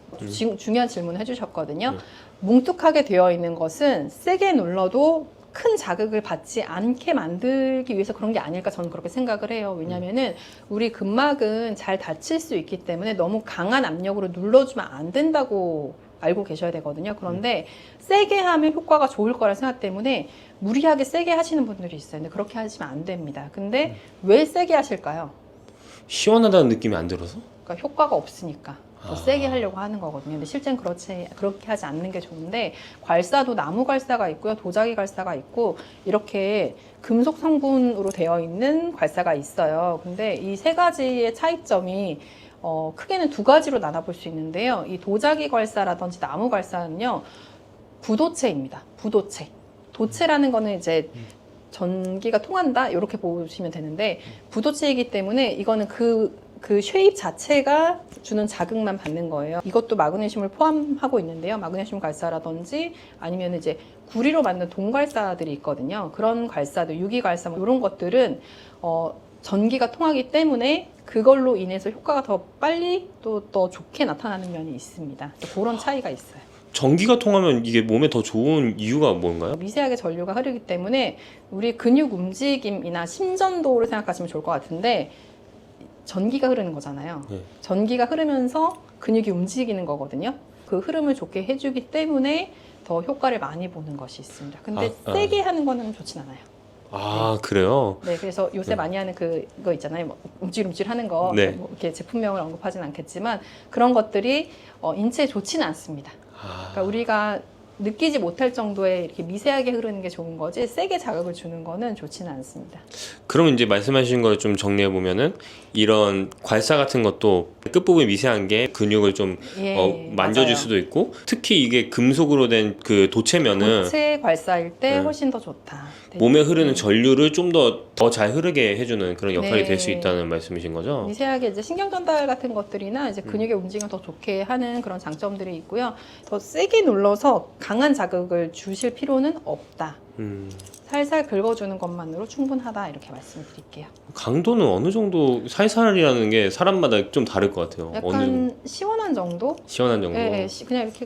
중요한 질문을 해주셨거든요. 뭉툭하게 되어 있는 것은 세게 눌러도 큰 자극을 받지 않게 만들기 위해서 그런 게 아닐까 저는 그렇게 생각을 해요. 왜냐면은 우리 근막은 잘 닫힐 수 있기 때문에 너무 강한 압력으로 눌러주면 안 된다고 알고 계셔야 되거든요. 그런데 세게 하면 효과가 좋을 거라는 생각 때문에 무리하게 세게 하시는 분들이 있어요. 근데 그렇게 하시면 안 됩니다. 근데 왜 세게 하실까요? 시원하다는 느낌이 안 들어서? 그러니까 효과가 없으니까 더 세게 하려고 하는 거거든요. 근데 실제는 그렇게 하지 않는 게 좋은데 괄사도 나무 괄사가 있고요. 도자기 괄사가 있고 이렇게 금속 성분으로 되어 있는 괄사가 있어요. 근데 이 세 가지의 차이점이 크게는 두 가지로 나눠볼 수 있는데요. 이 도자기 괄사라든지 나무 괄사는요. 부도체입니다. 부도체. 도체라는 거는 이제 전기가 통한다 이렇게 보시면 되는데 부도체이기 때문에 이거는 그 쉐입 자체가 주는 자극만 받는 거예요. 이것도 마그네슘을 포함하고 있는데요. 마그네슘 괄사라든지 아니면 이제 구리로 만든 동괄사들이 있거든요. 그런 괄사들, 유기괄사 이런 것들은 전기가 통하기 때문에 그걸로 인해서 효과가 더 빨리 또 더 좋게 나타나는 면이 있습니다. 그런 차이가 있어요. 전기가 통하면 이게 몸에 더 좋은 이유가 뭔가요? 미세하게 전류가 흐르기 때문에 우리 근육 움직임이나 심전도를 생각하시면 좋을 것 같은데 전기가 흐르는 거잖아요. 네. 전기가 흐르면서 근육이 움직이는 거거든요. 그 흐름을 좋게 해주기 때문에 더 효과를 많이 보는 것이 있습니다. 근데 세게 하는 거는 좋진 않아요. 아, 그래요? 네, 그래서 요새 많이 하는 그거 있잖아요. 뭐 움찔움찔 하는 거. 네. 뭐 이렇게 제품명을 언급하진 않겠지만 그런 것들이 인체에 좋지는 않습니다. 그러니까 우리가 느끼지 못할 정도의 이렇게 미세하게 흐르는 게 좋은 거지 세게 자극을 주는 거는 좋지는 않습니다. 그럼 이제 말씀하신 걸 좀 정리해 보면은 이런 괄사 같은 것도 끝부분이 미세한 게 근육을 좀 만져줄 맞아요. 수도 있고 특히 이게 금속으로 된 그 도체면은 도체 괄사일 때 훨씬 더 좋다. 네. 몸에 흐르는 전류를 좀 더 잘 흐르게 해주는 그런 역할이 네. 될 수 있다는 말씀이신 거죠? 미세하게 이제 신경 전달 같은 것들이나 이제 근육의 움직임을 더 좋게 하는 그런 장점들이 있고요. 더 세게 눌러서 강한 자극을 주실 필요는 없다. 살살 긁어주는 것만으로 충분하다 이렇게 말씀드릴게요. 강도는 어느 정도 살살이라는 게 사람마다 좀 다를 것 같아요. 약간 시원한 정도? 시원한 정도. 네, 그냥 이렇게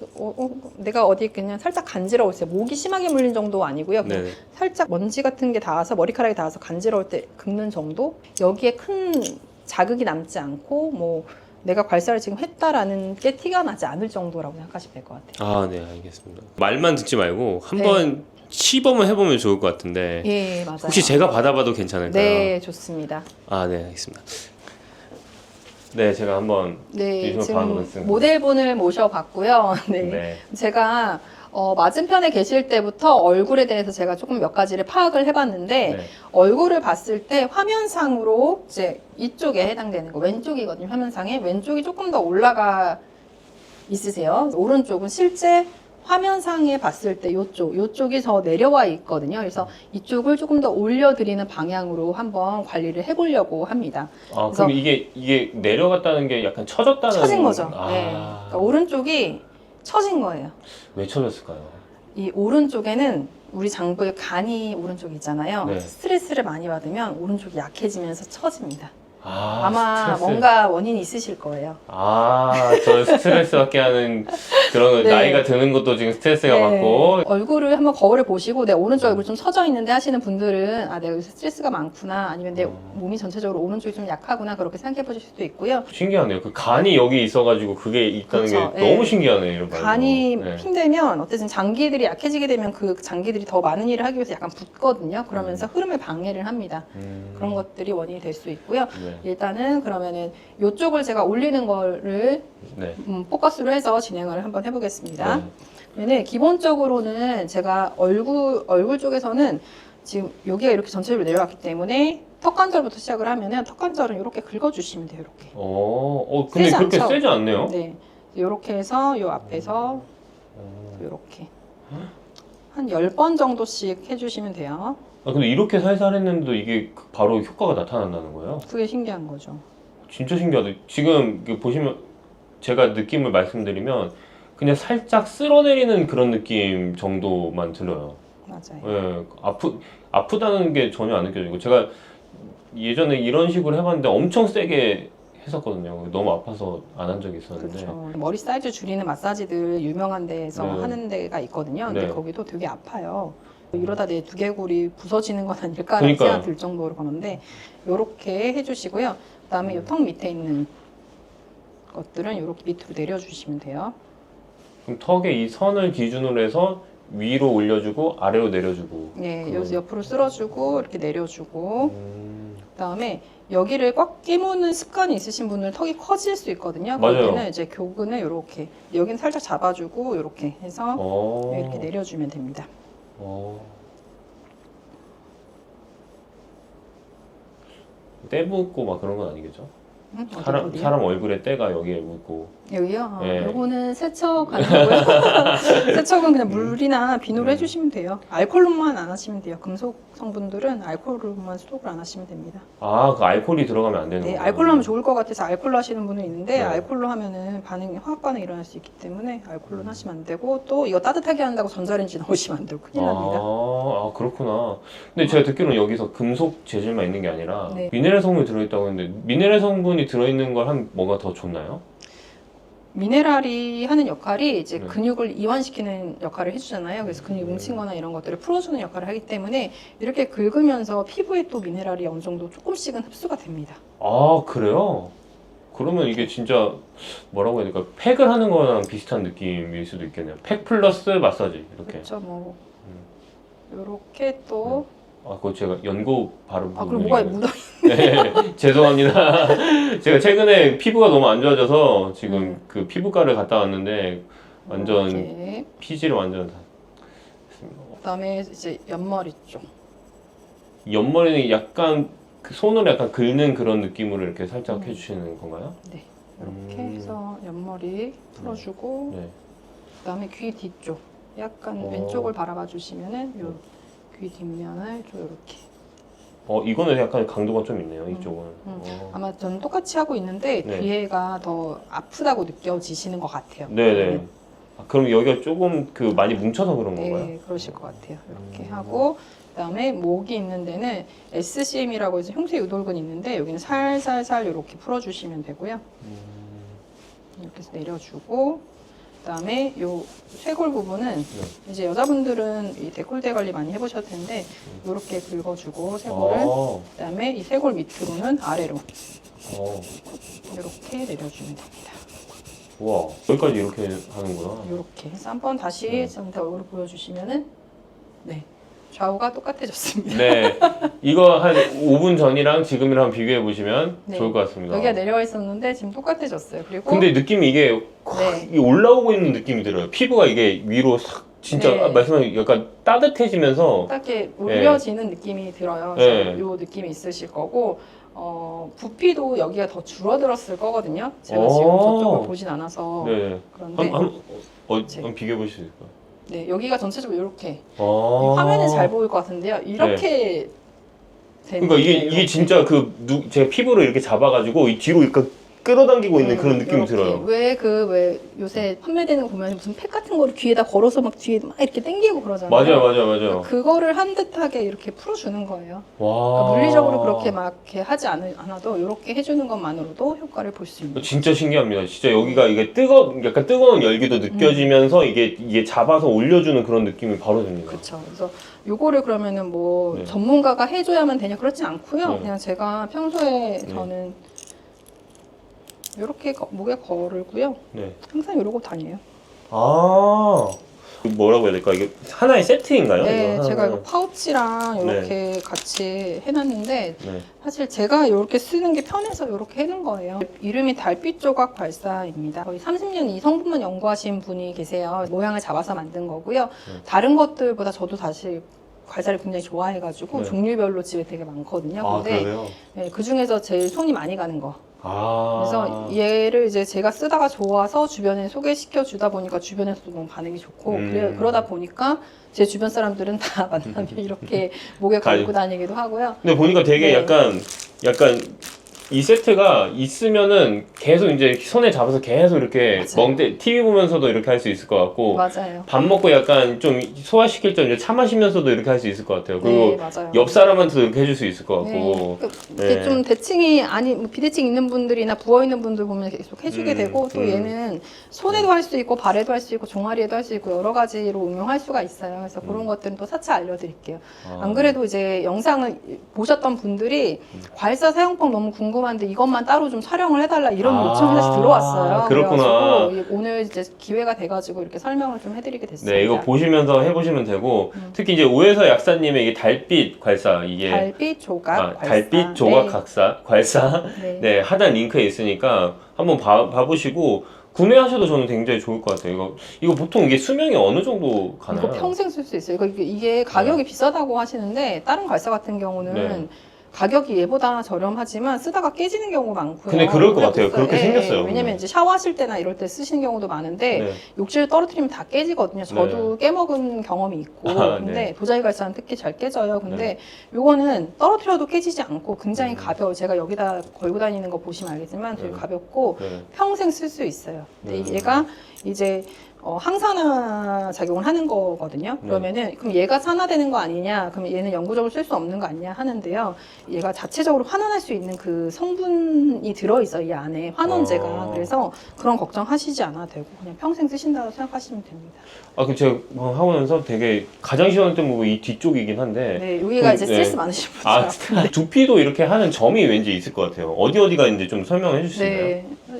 내가 어디 그냥 살짝 간지러웠어요. 목이 심하게 물린 정도 아니고요. 그냥 네. 살짝 먼지 같은 게 닿아서 머리카락이 닿아서 간지러울 때 긁는 정도. 여기에 큰 자극이 남지 않고 뭐 내가 괄사를 지금 했다라는 게 티가 나지 않을 정도라고 생각하시면 될 것 같아요. 아, 네, 알겠습니다. 말만 듣지 말고 네. 한번 시범을 해보면 좋을 것 같은데 예, 맞아요. 혹시 제가 받아봐도 괜찮을까요? 네, 좋습니다. 아, 네, 알겠습니다. 네, 제가 한번 네, 이걸 지금 받아보겠습니다. 모델분을 모셔봤고요. 네. 네. 제가 맞은편에 계실 때부터 얼굴에 대해서 제가 조금 몇 가지를 파악을 해봤는데 네. 얼굴을 봤을 때 화면상으로 이제 이쪽에 해당되는 거 왼쪽이거든요. 화면상에 왼쪽이 조금 더 올라가 있으세요. 오른쪽은 실제 화면상에 봤을 때 요쪽이 더 내려와 있거든요. 그래서 이쪽을 조금 더 올려드리는 방향으로 한번 관리를 해보려고 합니다. 아, 그래서 그럼 이게 내려갔다는 게 약간 처졌다는 처진 거죠. 아. 네. 그러니까 오른쪽이 처진 거예요. 왜 처졌을까요? 이 오른쪽에는 우리 장부의 간이 오른쪽에 있잖아요. 네. 스트레스를 많이 받으면 오른쪽이 약해지면서 처집니다. 아, 아마 스트레스. 뭔가 원인이 있으실 거예요. 아, 저 스트레스 받게 하는 그런 네. 나이가 드는 것도 지금 스트레스가 받고. 얼굴을 한번 거울에 보시고 내 오른쪽 얼굴 좀 처져 있는데 하시는 분들은 아 내가 요새 스트레스가 많구나 아니면 내 몸이 전체적으로 오른쪽이 좀 약하구나 그렇게 생각해 보실 수도 있고요. 신기하네요. 그 간이 여기 있어가지고 그게 있다는 그렇죠. 게 네. 너무 신기하네요. 이런 말도. 간이 네. 힘들면 어쨌든 장기들이 약해지게 되면 그 장기들이 더 많은 일을 하기 위해서 약간 붓거든요. 그러면서 흐름을 방해를 합니다. 그런 것들이 원인이 될 수 있고요. 네. 일단은 그러면은 이쪽을 제가 올리는 거를 네. 포커스로 해서 진행을 한번 해보겠습니다. 네. 그러면 기본적으로는 제가 얼굴 쪽에서는 지금 여기가 이렇게 전체적으로 내려왔기 때문에 턱관절부터 시작을 하면은 턱관절은 이렇게 긁어주시면 돼요. 이렇게. 근데 세지 그렇게 않죠? 세지 않네요. 네. 이렇게 해서 요 앞에서 이렇게 한 10번 정도씩 해주시면 돼요. 아, 근데 이렇게 살살 했는데도 이게 바로 효과가 나타난다는 거예요? 그게 신기한 거죠. 진짜 신기하다. 지금 보시면 제가 느낌을 말씀드리면 그냥 살짝 쓸어내리는 그런 느낌 정도만 들어요. 맞아요. 예, 아프다는 게 전혀 안 느껴지고 제가 예전에 이런 식으로 해봤는데 엄청 세게 했었거든요. 너무 아파서 안 한 적이 있었는데. 그렇죠. 머리 사이즈 줄이는 마사지들 유명한 데에서 네. 하는 데가 있거든요. 근데 네. 거기도 되게 아파요. 이러다 내 두개골이 부서지는 건 아닐까라는 그러니까요. 생각 들 정도로 그러는데 이렇게 해주시고요. 그다음에 이 턱 밑에 있는 것들은 이렇게 밑으로 내려주시면 돼요. 그럼 턱에 이 선을 기준으로 해서 위로 올려주고 아래로 내려주고. 네, 여기서 옆으로 쓸어주고 이렇게 내려주고 음, 그다음에 여기를 꽉 깨무는 습관이 있으신 분은 턱이 커질 수 있거든요. 맞아요. 거기는 이제 교근을 이렇게 여기는 살짝 잡아주고 이렇게 해서 이렇게 내려주면 됩니다. 때 묻고 막 그런 건 아니겠죠? 어디요? 사람 얼굴에 때가 여기에 묻고. 여기요? 네. 요거는 세척 아니고요. 세척은 그냥 물이나 비누로 해주시면 돼요. 알콜로만 안 하시면 돼요. 금속 성분들은 알콜로만 소독을 안 하시면 됩니다. 아, 그 알코올이 들어가면 안 되는 네, 거예요? 알콜로 하면 좋을 것 같아서 알콜로 하시는 분은 있는데 네. 알콜로 하면은 화학 반응이 일어날 수 있기 때문에 알콜로 하시면 안 되고 또 이거 따뜻하게 한다고 전자레인지 넣으시면 안 되고 큰일 납니다. 아, 그렇구나. 근데 제가 듣기로는 여기서 금속 재질만 있는 게 아니라 네. 미네랄 성분이 들어있다고 했는데 미네랄 성분이 들어있는 걸 하면 뭐가 더 좋나요? 미네랄이 하는 역할이 이제 네. 근육을 이완시키는 역할을 해주잖아요. 그래서 근육이 뭉친 거나 이런 것들을 풀어주는 역할을 하기 때문에 이렇게 긁으면서 피부에 또 미네랄이 어느 정도 조금씩은 흡수가 됩니다. 아, 그래요? 그러면 이게 진짜 뭐라고 해야 될까? 팩을 하는 거랑 비슷한 느낌일 수도 있겠네요. 팩 플러스 마사지 이렇게. 그렇죠. 뭐 이렇게 또 아, 그거 제가 연고 바른 아 그럼 뭐가 부분이거든요. 묻어? 네, 죄송합니다. 제가 최근에 피부가 너무 안 좋아져서 지금 그 피부과를 갔다 왔는데 완전 이렇게. 피지를 완전 다 했습니다. 그다음에 이제 옆머리 쪽. 옆머리는 약간 그 손으로 약간 긁는 그런 느낌으로 이렇게 살짝 해주시는 건가요? 네. 이렇게 해서 옆머리 풀어주고 네. 그다음에 귀 뒤쪽 약간 오. 왼쪽을 바라봐 주시면은 요 귀 뒷면을 좀 이렇게 이거는 약간 강도가 좀 있네요. 이쪽은. 아마 저는 똑같이 하고 있는데 네. 뒤에가 더 아프다고 느껴지시는 것 같아요. 네네. 아, 그럼 여기가 조금 그 많이 뭉쳐서 그런 네, 건가요? 그러실 것 같아요. 이렇게 하고 그다음에 목이 있는 데는 SCM이라고 해서 흉쇄 유돌근이 있는데 여기는 살살살 이렇게 풀어주시면 되고요. 이렇게 해서 내려주고 그다음에 요 쇄골 부분은 이제 여자분들은 이 데콜테 관리 많이 해보셨을 텐데 이렇게 긁어주고 쇄골을 그다음에 이 쇄골 밑으로는 아래로 이렇게 내려주면 됩니다. 우와, 여기까지 이렇게 하는구나. 이렇게 해서 한번 다시 저한테 얼굴을 보여주시면은 네 좌우가 똑같아졌습니다. 네, 이거 한 5분 전이랑 지금이랑 비교해 보시면 네. 좋을 것 같습니다. 여기가 내려와 있었는데 지금 똑같아졌어요. 그리고 근데 느낌이 이게 네. 올라오고 있는 느낌이 들어요. 피부가 이게 위로 싹 진짜 네. 말씀하신 약간 따뜻해지면서 딱 이렇게 올려지는 느낌이 들어요. 네. 그래서 요 느낌이 있으실 거고 부피도 여기가 더 줄어들었을 거거든요. 제가 지금 저쪽을 보진 않아서 네. 그런데 한번 비교해 보실 수 있을까요? 네, 여기가 전체적으로 이렇게 아. 화면에 잘 보일 것 같은데요. 이렇게 되는 그러니까 이게 이렇게. 진짜 제가 피부를 이렇게 잡아가지고 이 뒤로 이렇게 끌어당기고 있는 그런 느낌이 이렇게. 들어요. 왜 요새 판매되는 거 보면 무슨 팩 같은 거를 귀에다 걸어서 막 뒤에 막 이렇게 당기고 그러잖아요. 맞아요. 그거를 한 듯하게 이렇게 풀어주는 거예요. 와. 그러니까 물리적으로 그렇게 막 이렇게 하지 않아도 이렇게 해주는 것만으로도 효과를 볼 수 있는. 진짜 신기합니다. 진짜 여기가 이게 약간 뜨거운 열기도 느껴지면서 이게 잡아서 올려주는 그런 느낌이 바로 듭니다. 그렇죠. 그래서 요거를 그러면은 뭐 네. 전문가가 해줘야만 되냐 그렇지 않고요. 네. 그냥 제가 평소에 네. 저는 이렇게 목에 걸고요. 네. 항상 이러고 다녀요. 아. 뭐라고 해야 될까? 이게 하나의 세트인가요? 네, 이거 제가 하나는? 이거 파우치랑 네. 이렇게 같이 해놨는데 네. 사실 제가 이렇게 쓰는 게 편해서 이렇게 해놓은 거예요. 이름이 달빛 조각 발사입니다. 거의 30년 이 성분만 연구하신 분이 계세요. 모양을 잡아서 만든 거고요. 다른 것들보다 저도 사실 괄사를 굉장히 좋아해가지고 네. 종류별로 집에 되게 많거든요. 아, 근데 그래요? 네, 그 중에서 제일 손이 많이 가는 거. 아. 그래서 얘를 이제 제가 쓰다가 좋아서 주변에 소개시켜 주다 보니까 주변에서도 너무 반응이 좋고 그러다 보니까 제 주변 사람들은 다 만나면 이렇게 목에 걸고 다니기도 하고요. 근데 보니까 되게 네. 약간 이 세트가 있으면은 계속 이제 손에 잡아서 계속 이렇게 맞아요. TV 보면서도 이렇게 할 수 있을 것 같고 맞아요. 밥 먹고 약간 좀 소화시킬 때 이제 차 마시면서도 이렇게 할 수 있을 것 같아요. 그리고 네, 맞아요. 옆 사람한테도 이렇게 해줄 수 있을 것 같고. 네. 이렇게 네. 좀 대칭이 뭐 비대칭 있는 분들이나 부어 있는 분들 보면 계속 해주게 되고 또 음. 얘는 손에도 할 수 있고 발에도 할 수 있고 종아리에도 할 수 있고 여러 가지로 응용할 수가 있어요. 그래서 그런 것들은 또 차차 알려드릴게요. 안 그래도 이제 영상을 보셨던 분들이 괄사 사용법 너무 궁금한데 이것만 따로 좀 촬영을 해달라 이런 요청이 사실 들어왔어요. 그렇구나. 그래가지고 오늘 이제 기회가 돼가지고 이렇게 설명을 좀 해드리게 됐습니다. 네, 이거 보시면서 해보시면 되고 특히 이제 오해서 약사님의 이게 달빛 괄사 이게 달빛 조각 괄사. 달빛 조각 괄사 네. 네, 하단 링크에 있으니까 한번 봐보시고 구매하셔도 저는 굉장히 좋을 것 같아요. 이거 보통 이게 수명이 어느 정도 가나요? 이거 평생 쓸 수 있어요. 이게 가격이 비싸다고 하시는데 다른 괄사 같은 경우는 네. 가격이 얘보다 저렴하지만 쓰다가 깨지는 경우가 많고요. 근데 그럴 것 같아요. 비싸요. 그렇게 생겼어요. 왜냐면 이제 샤워하실 때나 이럴 때 쓰시는 경우도 많은데 네. 욕실 떨어뜨리면 다 깨지거든요. 저도 깨먹은 경험이 있고. 근데 네. 도자기 괄사는 특히 잘 깨져요. 근데 요거는 떨어뜨려도 깨지지 않고 굉장히 가벼워요. 제가 여기다 걸고 다니는 거 보시면 알겠지만 되게 가볍고 네. 평생 쓸 수 있어요. 근데 얘가 이제 항산화 작용을 하는 거거든요. 그러면은 그럼 얘가 산화되는 거 아니냐? 그럼 얘는 영구적으로 쓸 수 없는 거 아니냐 하는데요. 얘가 자체적으로 환원할 수 있는 그 성분이 들어 있어요. 이 안에 환원제가. 그래서 그런 걱정하시지 않아도 되고 그냥 평생 쓰신다고 생각하시면 됩니다. 그럼 제가 하고 나서 되게 가장 시원했던 부분이 이 뒤쪽이긴 한데 네, 여기가 이제 스트레스 많으신 분들. 두피도 이렇게 하는 점이 왠지 있을 것 같아요. 어디가 있는지 좀 설명해 주실 수 있나요?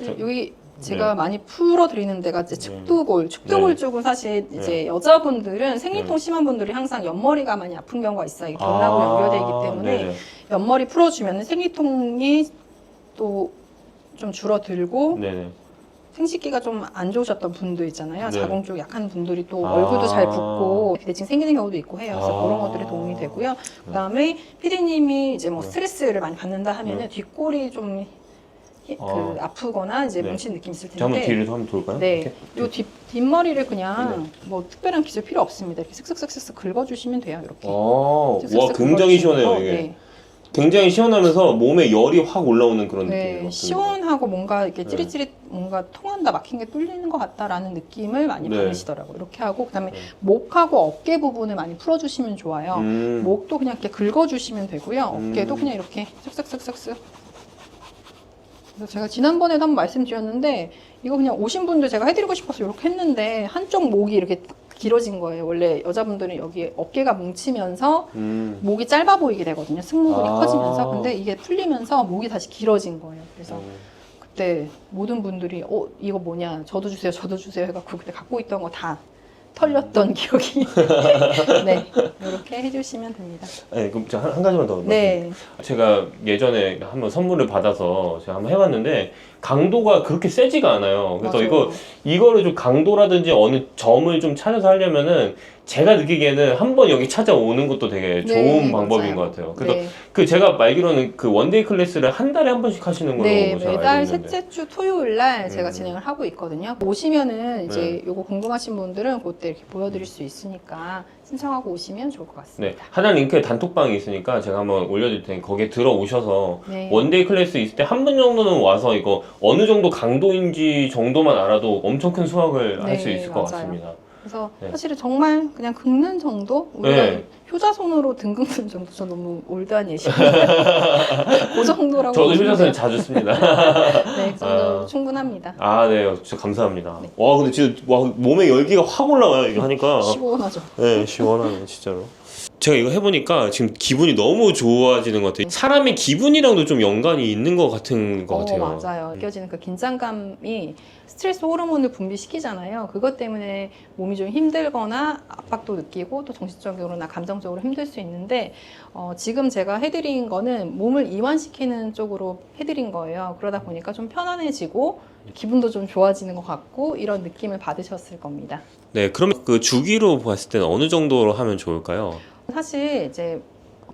네, 여기 제가 많이 풀어드리는 데가 이제 축두골 네. 쪽은 사실 이제 여자분들은 생리통 심한 분들이 항상 옆머리가 많이 아픈 경우가 있어요. 이게 결합으로 연결되어 있기 때문에 네네. 옆머리 풀어주면 생리통이 또 좀 줄어들고 네네. 생식기가 좀 안 좋으셨던 분들 있잖아요. 네. 자궁 쪽 약한 분들이 또 얼굴도 잘 붓고 비대칭 생기는 경우도 있고 해요. 그래서 아. 그런 것들이 도움이 되고요. 그다음에 피디님이 이제 뭐 스트레스를 많이 받는다 하면은 뒷골이 좀 아프거나 이제 네. 뭉친 느낌 있을 자, 한번 텐데. 뒤를 한번 돌까요? 네, 요 뒷머리를 그냥 뭐 특별한 기술 필요 없습니다. 이렇게 슥슥슥슥 긁어주시면 돼요. 이렇게. 와, 슥슥슥 굉장히 긁어주시면 시원해요, 되고, 이게. 네. 굉장히 시원하면서 몸에 열이 확 올라오는 그런 네, 느낌이에요. 시원하고 뭔가 이렇게 찌릿찌릿 뭔가 통한다, 막힌 게 뚫리는 것 같다라는 느낌을 많이 네. 받으시더라고요. 이렇게 하고 그다음에 네. 목하고 어깨 부분을 많이 풀어주시면 좋아요. 목도 그냥 이렇게 긁어주시면 되고요. 어깨도 그냥 이렇게 쓱쓱쓱쓱쓱. 그래서 제가 지난번에도 한번 말씀드렸는데 이거 그냥 오신 분들 제가 해드리고 싶어서 이렇게 했는데 한쪽 목이 이렇게 길어진 거예요. 원래 여자분들은 여기 어깨가 뭉치면서 목이 짧아 보이게 되거든요. 승모근이 커지면서. 근데 이게 풀리면서 목이 다시 길어진 거예요. 그래서 그때 모든 분들이 이거 뭐냐 저도 주세요 해갖고 그때 갖고 있던 거 다 털렸던 기억이. 네, 이렇게 해주시면 됩니다. 네, 그럼 제가 한 가지만 더. 네. 제가 예전에 한번 선물을 받아서 제가 한번 해봤는데 강도가 그렇게 세지가 않아요. 그래서 맞아요. 이거를 좀 강도라든지 어느 점을 좀 찾아서 하려면은 제가 느끼기에는 한번 여기 찾아오는 것도 되게 좋은 네, 방법인 맞아요. 것 같아요. 그래서 네. 그 제가 알기로는 그 원데이 클래스를 한 달에 한 번씩 하시는 걸로 네, 제가 알고 매달 있는데. 셋째 주 토요일 날 제가 진행을 하고 있거든요. 오시면은 이제 네. 요거 궁금하신 분들은 그때 이렇게 보여드릴 수 있으니까 신청하고 오시면 좋을 것 네, 같습니다. 하단 링크에 단톡방이 있으니까 제가 한번 올려드릴 테니 거기에 들어오셔서 네. 원데이 클래스 있을 때 한 분 정도는 와서 이거 어느 정도 강도인지 정도만 알아도 엄청 큰 수확을 할 수 네, 있을 것 맞아요. 같습니다. 그래서 네. 사실은 정말 그냥 긁는 정도? 우리가 네. 효자손으로 등 긁는 정도? 저 너무 올드한 예시고 그 정도라고 저도 보시면 효자손 돼요. 자주 씁니다. 네, 그 정도 아. 충분합니다. 아, 네, 진짜 감사합니다. 네. 와, 근데 진짜 와, 몸에 열기가 확 올라와요, 이거 하니까. 시원하죠. 네, 시원하네, 진짜로. 제가 이거 해보니까 지금 기분이 너무 좋아지는 것 같아요. 사람의 기분이랑도 좀 연관이 있는 것 같은 것 같아요. 맞아요. 느껴지는 그 긴장감이 스트레스 호르몬을 분비시키잖아요. 그것 때문에 몸이 좀 힘들거나 압박도 느끼고 또 정신적으로나 감정적으로 힘들 수 있는데 지금 제가 해드린 거는 몸을 이완시키는 쪽으로 해드린 거예요. 그러다 보니까 좀 편안해지고 기분도 좀 좋아지는 것 같고 이런 느낌을 받으셨을 겁니다. 네, 그러면 그 주기로 봤을 때는 어느 정도로 하면 좋을까요? 사실 이제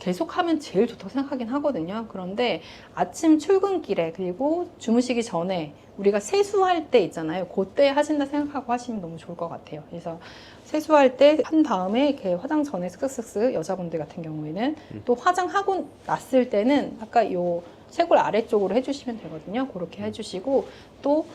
계속 하면 제일 좋다고 생각하긴 하거든요. 그런데 아침 출근길에 그리고 주무시기 전에 우리가 세수할 때 있잖아요. 그때 하신다 생각하고 하시면 너무 좋을 것 같아요. 그래서 세수할 때 한 다음에 이렇게 화장 전에 쓱쓱쓱 여자분들 같은 경우에는 또 화장하고 났을 때는 아까 요 쇄골 아래쪽으로 해주시면 되거든요. 그렇게 해주시고 또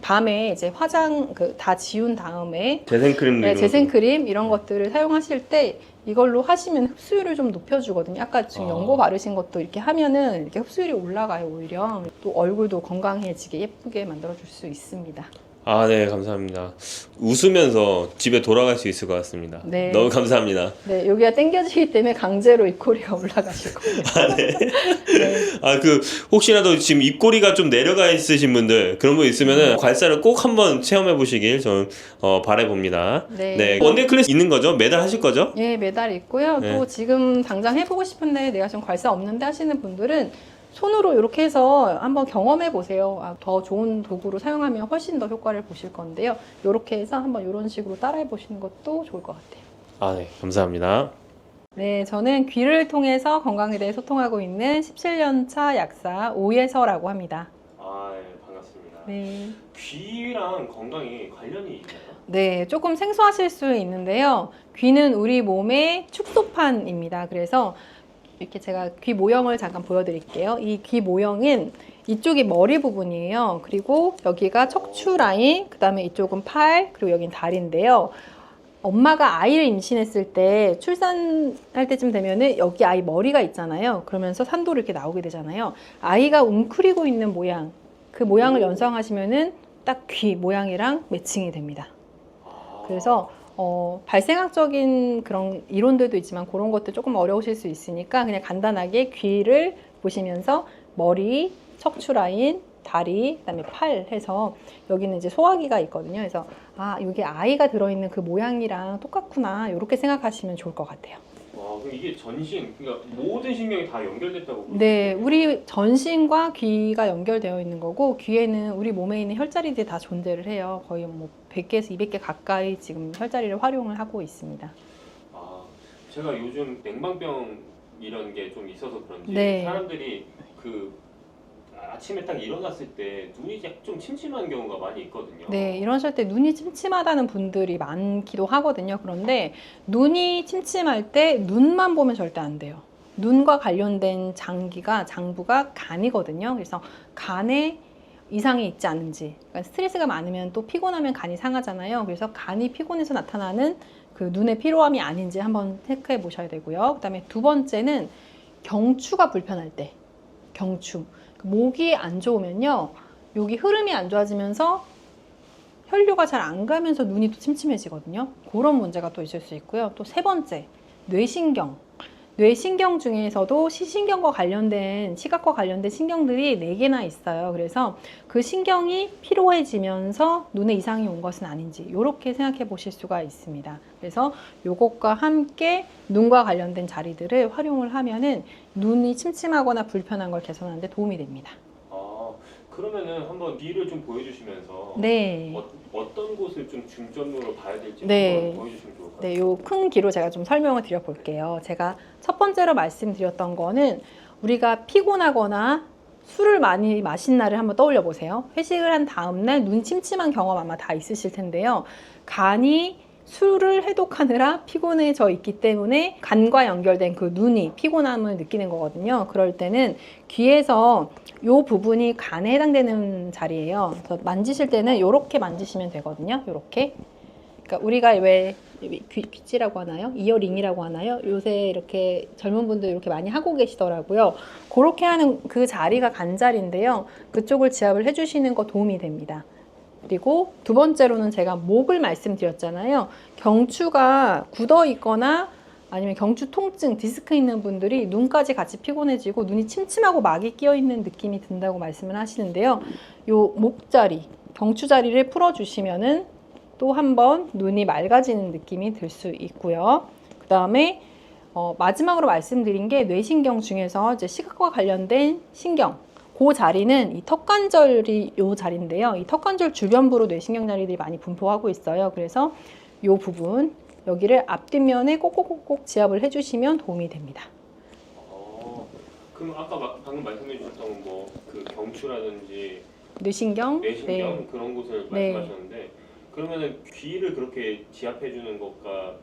밤에 이제 화장 다 지운 다음에 재생크림 네, 재생크림 이런 것들을 사용하실 때 이걸로 하시면 흡수율을 좀 높여주거든요. 아까 지금 연고 바르신 것도 이렇게 하면은 이렇게 흡수율이 올라가요, 오히려. 또 얼굴도 건강해지게 예쁘게 만들어줄 수 있습니다. 아, 네, 감사합니다. 웃으면서 집에 돌아갈 수 있을 것 같습니다. 네. 너무 감사합니다. 네, 여기가 땡겨지기 때문에 강제로 입꼬리가 올라가실 거예요. 아, 네. 네. 아, 혹시라도 지금 입꼬리가 좀 내려가 있으신 분들, 그런 분 있으면은 괄사를 꼭 한번 체험해 보시길 좀, 바라봅니다. 네. 원데이 클래스 있는 거죠? 매달 하실 거죠? 예, 매달 있고요. 네. 또 지금 당장 해보고 싶은데 내가 지금 괄사 없는데 하시는 분들은 손으로 이렇게 해서 한번 경험해 보세요. 더 좋은 도구로 사용하면 훨씬 더 효과를 보실 건데요. 이렇게 해서 한번 이런 식으로 따라해 보시는 것도 좋을 것 같아요. 아, 네, 감사합니다. 네, 저는 귀를 통해서 건강에 대해 소통하고 있는 17년차 약사 오예서라고 합니다. 아, 네, 반갑습니다. 네. 귀랑 건강이 관련이 있나요? 네, 조금 생소하실 수 있는데요. 귀는 우리 몸의 축소판입니다. 그래서 이렇게 제가 귀 모형을 잠깐 보여드릴게요. 이 귀 모형은 이쪽이 머리 부분이에요. 그리고 여기가 척추 라인, 그 다음에 이쪽은 팔, 그리고 여긴 다리인데요. 엄마가 아이를 임신했을 때 출산할 때쯤 되면은 여기 아이 머리가 있잖아요. 그러면서 산도로 이렇게 나오게 되잖아요. 아이가 웅크리고 있는 모양, 그 모양을 연상하시면은 딱 귀 모양이랑 매칭이 됩니다. 그래서 발생학적인 그런 이론들도 있지만 그런 것도 조금 어려우실 수 있으니까 그냥 간단하게 귀를 보시면서 머리, 척추 라인, 다리, 그다음에 팔 해서 여기는 이제 소화기가 있거든요. 그래서 이게 아이가 들어있는 그 모양이랑 똑같구나 이렇게 생각하시면 좋을 것 같아요. 와, 그럼 이게 전신, 그러니까 모든 신경이 다 연결됐다고? 네, 우리 전신과 귀가 연결되어 있는 거고 귀에는 우리 몸에 있는 혈자리들이 다 존재를 해요. 거의 뭐 100개에서 200개 가까이 지금 혈자리를 활용을 하고 있습니다. 아, 제가 요즘 냉방병 이런 게 좀 있어서 그런지 네. 사람들이 아침에 딱 일어났을 때 눈이 좀 침침한 경우가 많이 있거든요. 네, 이러실 때 눈이 침침하다는 분들이 많기도 하거든요. 그런데 눈이 침침할 때 눈만 보면 절대 안 돼요. 눈과 관련된 장부가 간이거든요. 그래서 간에 이상이 있지 않은지, 그러니까 스트레스가 많으면 또 피곤하면 간이 상하잖아요. 그래서 간이 피곤해서 나타나는 그 눈의 피로함이 아닌지 한번 체크해 보셔야 되고요. 그다음에 두 번째는 경추가 불편할 때, 경추. 목이 안 좋으면요, 여기 흐름이 안 좋아지면서 혈류가 잘 안 가면서 눈이 또 침침해지거든요. 그런 문제가 또 있을 수 있고요. 또 세 번째, 뇌신경. 뇌신경 중에서도 시신경과 관련된 시각과 관련된 신경들이 4개나 있어요. 그래서 그 신경이 피로해지면서 눈에 이상이 온 것은 아닌지 이렇게 생각해 보실 수가 있습니다. 그래서 이것과 함께 눈과 관련된 자리들을 활용을 하면은 눈이 침침하거나 불편한 걸 개선하는 데 도움이 됩니다. 그러면은 한번 귀를 좀 보여주시면서 네. 어떤 곳을 좀 중점으로 봐야 될지 네. 한번 보여주시면 좋을 것 같아요. 네, 요 큰 귀로 제가 좀 설명을 드려볼게요. 제가 첫 번째로 말씀드렸던 거는 우리가 피곤하거나 술을 많이 마신 날을 한번 떠올려 보세요. 회식을 한 다음날 눈 침침한 경험 아마 다 있으실 텐데요. 간이 술을 해독하느라 피곤해져 있기 때문에 간과 연결된 그 눈이 피곤함을 느끼는 거거든요. 그럴 때는 귀에서 이 부분이 간에 해당되는 자리예요. 그래서 만지실 때는 이렇게 만지시면 되거든요. 이렇게. 그러니까 우리가 왜 귀찌라고 하나요? 이어링이라고 하나요? 요새 이렇게 젊은 분들 이렇게 많이 하고 계시더라고요. 그렇게 하는 그 자리가 간자리인데요. 그쪽을 지압을 해주시는 거 도움이 됩니다. 그리고 두 번째로는 제가 목을 말씀드렸잖아요. 경추가 굳어 있거나 아니면 경추 통증, 디스크 있는 분들이 눈까지 같이 피곤해지고 눈이 침침하고 막이 끼어 있는 느낌이 든다고 말씀을 하시는데요. 요 목자리, 경추 자리를 풀어주시면은 또 한 번 눈이 맑아지는 느낌이 들 수 있고요. 그 다음에 마지막으로 말씀드린 게 뇌신경 중에서 이제 시각과 관련된 신경, 그 자리는 이 턱관절이 요 자리인데요. 이 턱관절 주변부로 뇌신경 자리들이 많이 분포하고 있어요. 그래서 요 부분, 여기를 앞뒷면에 꼭꼭꼭꼭 지압을 해주시면 도움이 됩니다. 그럼 아까 방금 말씀해 주셨던 뭐 그 경추라든지 뇌신경, 뇌신경 네. 그런 곳을 네. 말씀하셨는데 그러면은 귀를 그렇게 지압해 주는 것과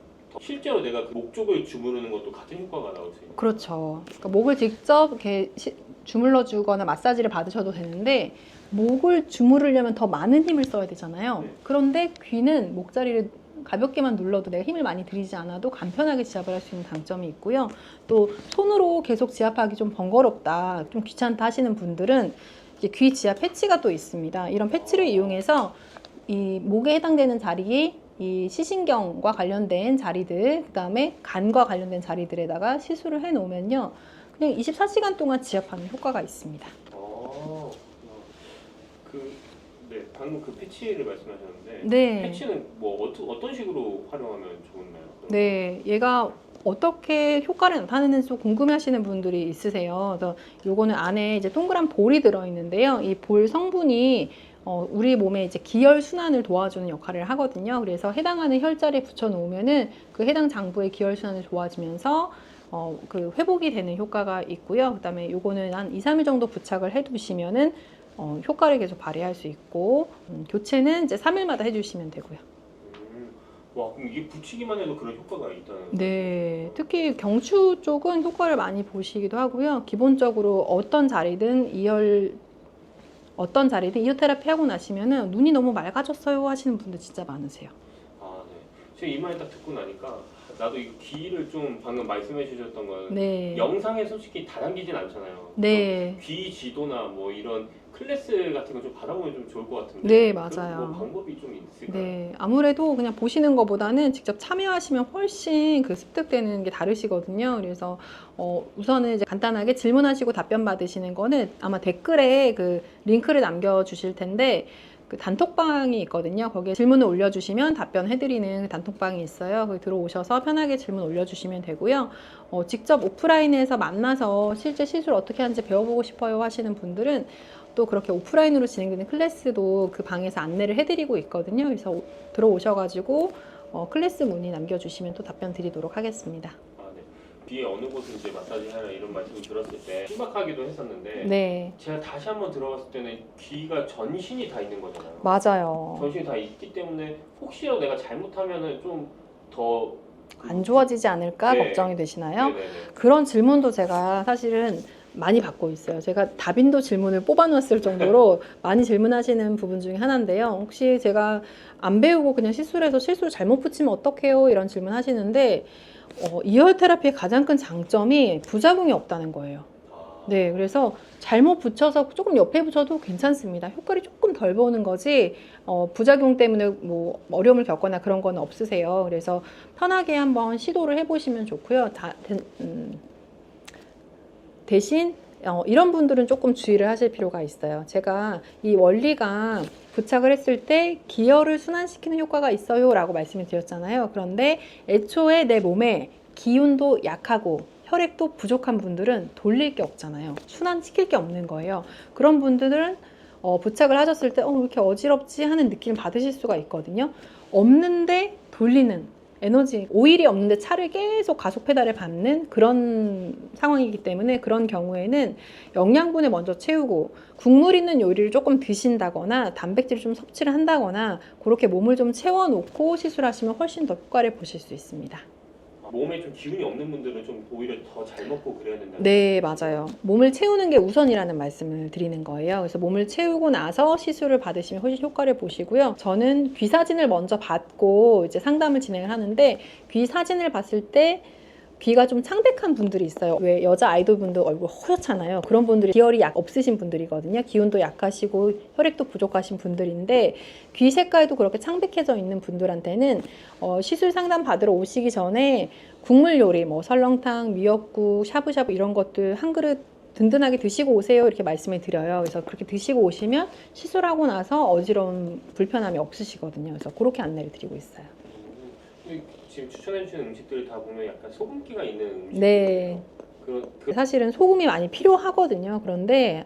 실제로 내가 그 목 쪽을 주무르는 것도 같은 효과가 나올 수 있는 그렇죠. 그러니까 목을 직접 이렇게 주물러 주거나 마사지를 받으셔도 되는데 목을 주무르려면 더 많은 힘을 써야 되잖아요. 네. 그런데 귀는 목자리를 가볍게만 눌러도 내가 힘을 많이 들이지 않아도 간편하게 지압을 할 수 있는 장점이 있고요. 또 손으로 계속 지압하기 좀 번거롭다, 좀 귀찮다 하시는 분들은 이제 귀 지압 패치가 또 있습니다. 이런 패치를 이용해서 이 목에 해당되는 자리에 이 시신경과 관련된 자리들, 그 다음에 간과 관련된 자리들에다가 시술을 해 놓으면요, 그냥 24시간 동안 지압하는 효과가 있습니다. 네, 방금 그 패치를 말씀하셨는데 네. 패치는 뭐 어떤 식으로 활용하면 좋나요? 네, 얘가 어떻게 효과를 나타내는지 좀 궁금해하시는 분들이 있으세요. 그래서 요거는 안에 이제 동그란 볼이 들어 있는데요. 이 볼 성분이 우리 몸의 이제 기혈 순환을 도와주는 역할을 하거든요. 그래서 해당하는 혈자리에 붙여 놓으면은 그 해당 장부의 기혈 순환이 좋아지면서 그 회복이 되는 효과가 있고요. 그다음에 요거는 한 2, 3일 정도 부착을 해 두시면은 효과를 계속 발휘할 수 있고, 교체는 이제 3일마다 해주시면 되고요. 와, 그럼 이게 붙이기만 해도 그런 효과가 있다는 거죠? 네, 특히 경추 쪽은 효과를 많이 보시기도 하고요. 기본적으로 어떤 자리든 이어 테라피 하고 나시면은 눈이 너무 맑아졌어요 하시는 분들 진짜 많으세요. 아, 네. 제가 이 말 딱 듣고 나니까 나도 이 귀를 좀 방금 말씀해 주셨던 건 네. 영상에 솔직히 다 담기진 않잖아요. 네. 귀 지도나 뭐 이런 클래스 같은 거 좀 받아보면 좀 좋을 것 같은데. 네, 맞아요. 뭐 방법이 좀 있을까요? 네, 아무래도 그냥 보시는 것보다는 직접 참여하시면 훨씬 그 습득되는 게 다르시거든요. 그래서 우선은 이제 간단하게 질문하시고 답변 받으시는 거는 아마 댓글에 그 링크를 남겨주실 텐데, 그 단톡방이 있거든요. 거기에 질문을 올려주시면 답변해드리는 그 단톡방이 있어요. 거기 들어오셔서 편하게 질문 올려주시면 되고요. 직접 오프라인에서 만나서 실제 시술 어떻게 하는지 배워보고 싶어요 하시는 분들은 또 그렇게 오프라인으로 진행되는 클래스도 그 방에서 안내를 해드리고 있거든요. 그래서 들어오셔가지고 클래스 문의 남겨주시면 또 답변 드리도록 하겠습니다. 귀에 어느 곳을 이제 마사지 하라 이런 말씀을 들었을 때 신박하기도 했었는데, 네, 제가 다시 한번 들어봤을 때는 귀가 전신이 다 있는 거잖아요. 맞아요. 전신이 다 있기 때문에 혹시라도 내가 잘못하면은 좀 더 안 좋아지지 않을까 네. 걱정이 되시나요? 네네네. 그런 질문도 제가 사실은 많이 받고 있어요. 제가 다빈도 질문을 뽑아놨을 정도로 많이 질문하시는 부분 중에 하나인데요. 혹시 제가 안 배우고 그냥 시술해서 실수를 잘못 붙이면 어떡해요? 이런 질문 하시는데, 이열 테라피의 가장 큰 장점이 부작용이 없다는 거예요. 네, 그래서 잘못 붙여서 조금 옆에 붙여도 괜찮습니다. 효과를 조금 덜 보는 거지, 부작용 때문에 뭐 어려움을 겪거나 그런 건 없으세요. 그래서 편하게 한번 시도를 해보시면 좋고요. 대신 이런 분들은 조금 주의를 하실 필요가 있어요. 제가 이 원리가 부착을 했을 때 기혈을 순환시키는 효과가 있어요 라고 말씀을 드렸잖아요. 그런데 애초에 내 몸에 기운도 약하고 혈액도 부족한 분들은 돌릴 게 없잖아요. 순환시킬 게 없는 거예요. 그런 분들은 부착을 하셨을 때 왜 이렇게 어지럽지 하는 느낌을 받으실 수가 있거든요. 없는데 돌리는 에너지, 오일이 없는데 차를 계속 가속 페달을 밟는 그런 상황이기 때문에 그런 경우에는 영양분을 먼저 채우고 국물 있는 요리를 조금 드신다거나 단백질을 좀 섭취를 한다거나 그렇게 몸을 좀 채워놓고 시술하시면 훨씬 더 효과를 보실 수 있습니다. 몸에 좀 기운이 없는 분들은 좀 오히려 더 잘 먹고 그래야 된다. 네, 맞아요. 몸을 채우는 게 우선이라는 말씀을 드리는 거예요. 그래서 몸을 채우고 나서 시술을 받으시면 훨씬 효과를 보시고요. 저는 귀 사진을 먼저 받고 이제 상담을 진행을 하는데 귀 사진을 봤을 때 귀가 좀 창백한 분들이 있어요. 왜 여자 아이돌 분들 얼굴 허옇잖아요. 그런 분들이 기혈이 없으신 분들이거든요. 기운도 약하시고 혈액도 부족하신 분들인데 귀 색깔도 그렇게 창백해져 있는 분들한테는 시술 상담 받으러 오시기 전에 국물 요리, 뭐 설렁탕, 미역국, 샤브샤브 이런 것들 한 그릇 든든하게 드시고 오세요 이렇게 말씀을 드려요. 그래서 그렇게 드시고 오시면 시술하고 나서 어지러운 불편함이 없으시거든요. 그래서 그렇게 안내를 드리고 있어요. 지금 추천해주시는 음식들이 다 보면 약간 소금기가 있는 음식들. 네. 사실은 소금이 많이 필요하거든요. 그런데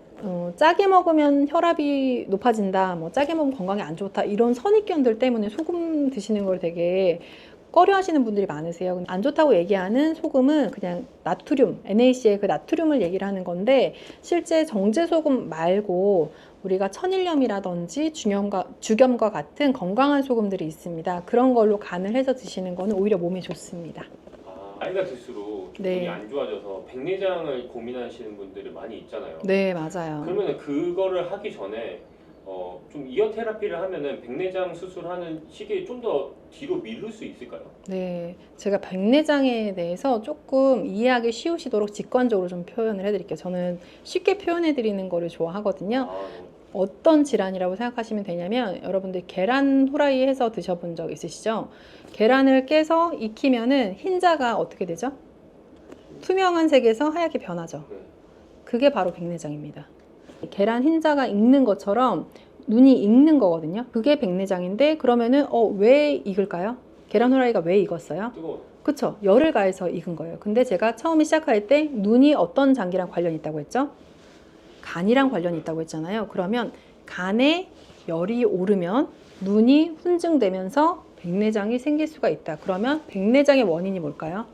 짜게 먹으면 혈압이 높아진다, 뭐 짜게 먹으면 건강에 안 좋다 이런 선입견들 때문에 소금 드시는 걸 되게 꺼려 하시는 분들이 많으세요. 안 좋다고 얘기하는 소금은 그냥 나트륨, NaCl 그 나트륨을 얘기를 하는 건데 실제 정제소금 말고 우리가 천일염이라든지 주겸과 같은 건강한 소금들이 있습니다. 그런 걸로 간을 해서 드시는 거는 오히려 몸에 좋습니다. 나이가 들수록 기분이 안 좋아져서 백내장을 고민하시는 분들이 많이 있잖아요. 네, 맞아요. 그러면 그거를 하기 전에 좀 이어 테라피를 하면은 백내장 수술하는 시기에 좀 더 뒤로 미룰 수 있을까요? 네, 제가 백내장에 대해서 조금 이해하기 쉬우시도록 직관적으로 좀 표현을 해드릴게요. 저는 쉽게 표현해드리는 거를 좋아하거든요. 어떤 질환이라고 생각하시면 되냐면 여러분들 계란 후라이 해서 드셔본 적 있으시죠? 계란을 깨서 익히면은 흰자가 어떻게 되죠? 투명한 색에서 하얗게 변하죠. 그게 바로 백내장입니다. 계란 흰자가 익는 것처럼 눈이 익는 거거든요. 그게 백내장인데 그러면은 왜 익을까요? 계란 후라이가 왜 익었어요? 뜨거워. 그쵸? 열을 가해서 익은 거예요. 근데 제가 처음에 시작할 때 눈이 어떤 장기랑 관련이 있다고 했죠? 간이랑 관련이 있다고 했잖아요. 그러면 간에 열이 오르면 눈이 훈증되면서 백내장이 생길 수가 있다. 그러면 백내장의 원인이 뭘까요?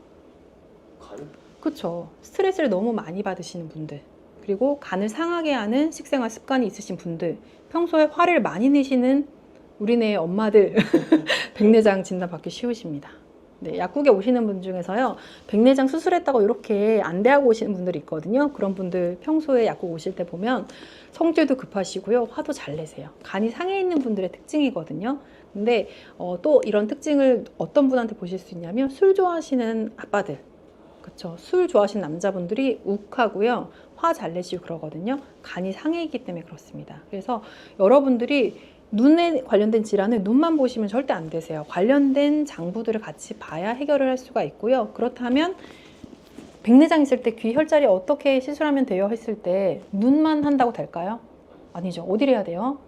간? 그쵸. 스트레스를 너무 많이 받으시는 분들, 그리고 간을 상하게 하는 식생활 습관이 있으신 분들, 평소에 화를 많이 내시는 우리네 엄마들 백내장 진단 받기 쉬우십니다. 네, 약국에 오시는 분 중에서요, 백내장 수술했다고 이렇게 안대하고 오시는 분들이 있거든요. 그런 분들 평소에 약국 오실 때 보면 성질도 급하시고요, 화도 잘 내세요. 간이 상해 있는 분들의 특징이거든요. 근데 또 이런 특징을 어떤 분한테 보실 수 있냐면 술 좋아하시는 아빠들, 그쵸? 술 좋아하시는 남자분들이 욱하고요, 화 잘 내시고 그러거든요. 간이 상해 있기 때문에 그렇습니다. 그래서 여러분들이 눈에 관련된 질환을 눈만 보시면 절대 안 되세요. 관련된 장부들을 같이 봐야 해결을 할 수가 있고요. 그렇다면 백내장 있을 때 귀 혈자리 어떻게 시술하면 돼요 했을 때 눈만 한다고 될까요? 아니죠. 어디를 해야 돼요?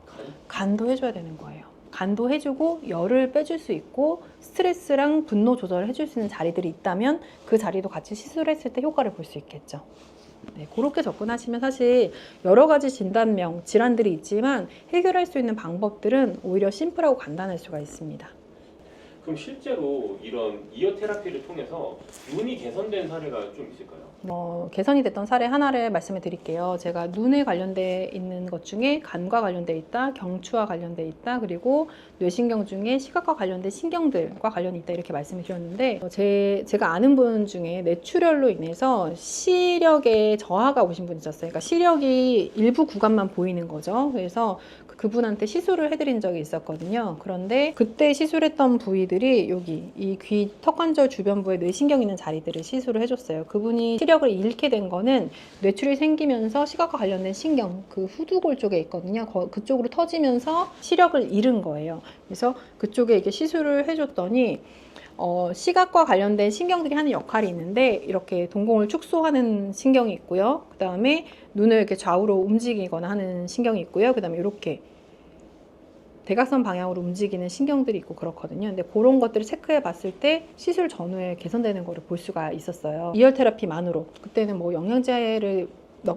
간도 해줘야 되는 거예요. 간도 해주고 열을 빼줄 수 있고 스트레스랑 분노 조절을 해줄 수 있는 자리들이 있다면 그 자리도 같이 시술했을 때 효과를 볼 수 있겠죠. 네, 그렇게 접근하시면 사실 여러 가지 진단명, 질환들이 있지만 해결할 수 있는 방법들은 오히려 심플하고 간단할 수가 있습니다. 그럼 실제로 이런 이어 테라피를 통해서 눈이 개선된 사례가 좀 있을까요? 개선이 됐던 사례 하나를 말씀을 드릴게요. 제가 눈에 관련돼 있는 것 중에 간과 관련돼 있다, 경추와 관련돼 있다, 그리고 뇌신경 중에 시각과 관련된 신경들과 관련이 있다 이렇게 말씀을 드렸는데 제가 아는 분 중에 뇌출혈로 인해서 시력에 저하가 오신 분이 있었어요. 그러니까 시력이 일부 구간만 보이는 거죠. 그래서 그분한테 시술을 해드린 적이 있었거든요. 그런데 그때 시술했던 부위들이 여기 이 귀 턱관절 주변부에 뇌신경 있는 자리들을 시술을 해줬어요. 그분이 시력을 잃게 된 거는 뇌출이 생기면서 시각과 관련된 신경, 그 후두골 쪽에 있거든요. 그쪽으로 터지면서 시력을 잃은 거예요. 그래서 그쪽에 이렇게 시술을 해줬더니 시각과 관련된 신경들이 하는 역할이 있는데 이렇게 동공을 축소하는 신경이 있고요. 그 다음에 눈을 이렇게 좌우로 움직이거나 하는 신경이 있고요. 그 다음에 이렇게 대각선 방향으로 움직이는 신경들이 있고 그렇거든요. 근데 그런 것들을 체크해 봤을 때 시술 전후에 개선되는 거를 볼 수가 있었어요. 이열 테라피만으로. 그때는 뭐 영양제를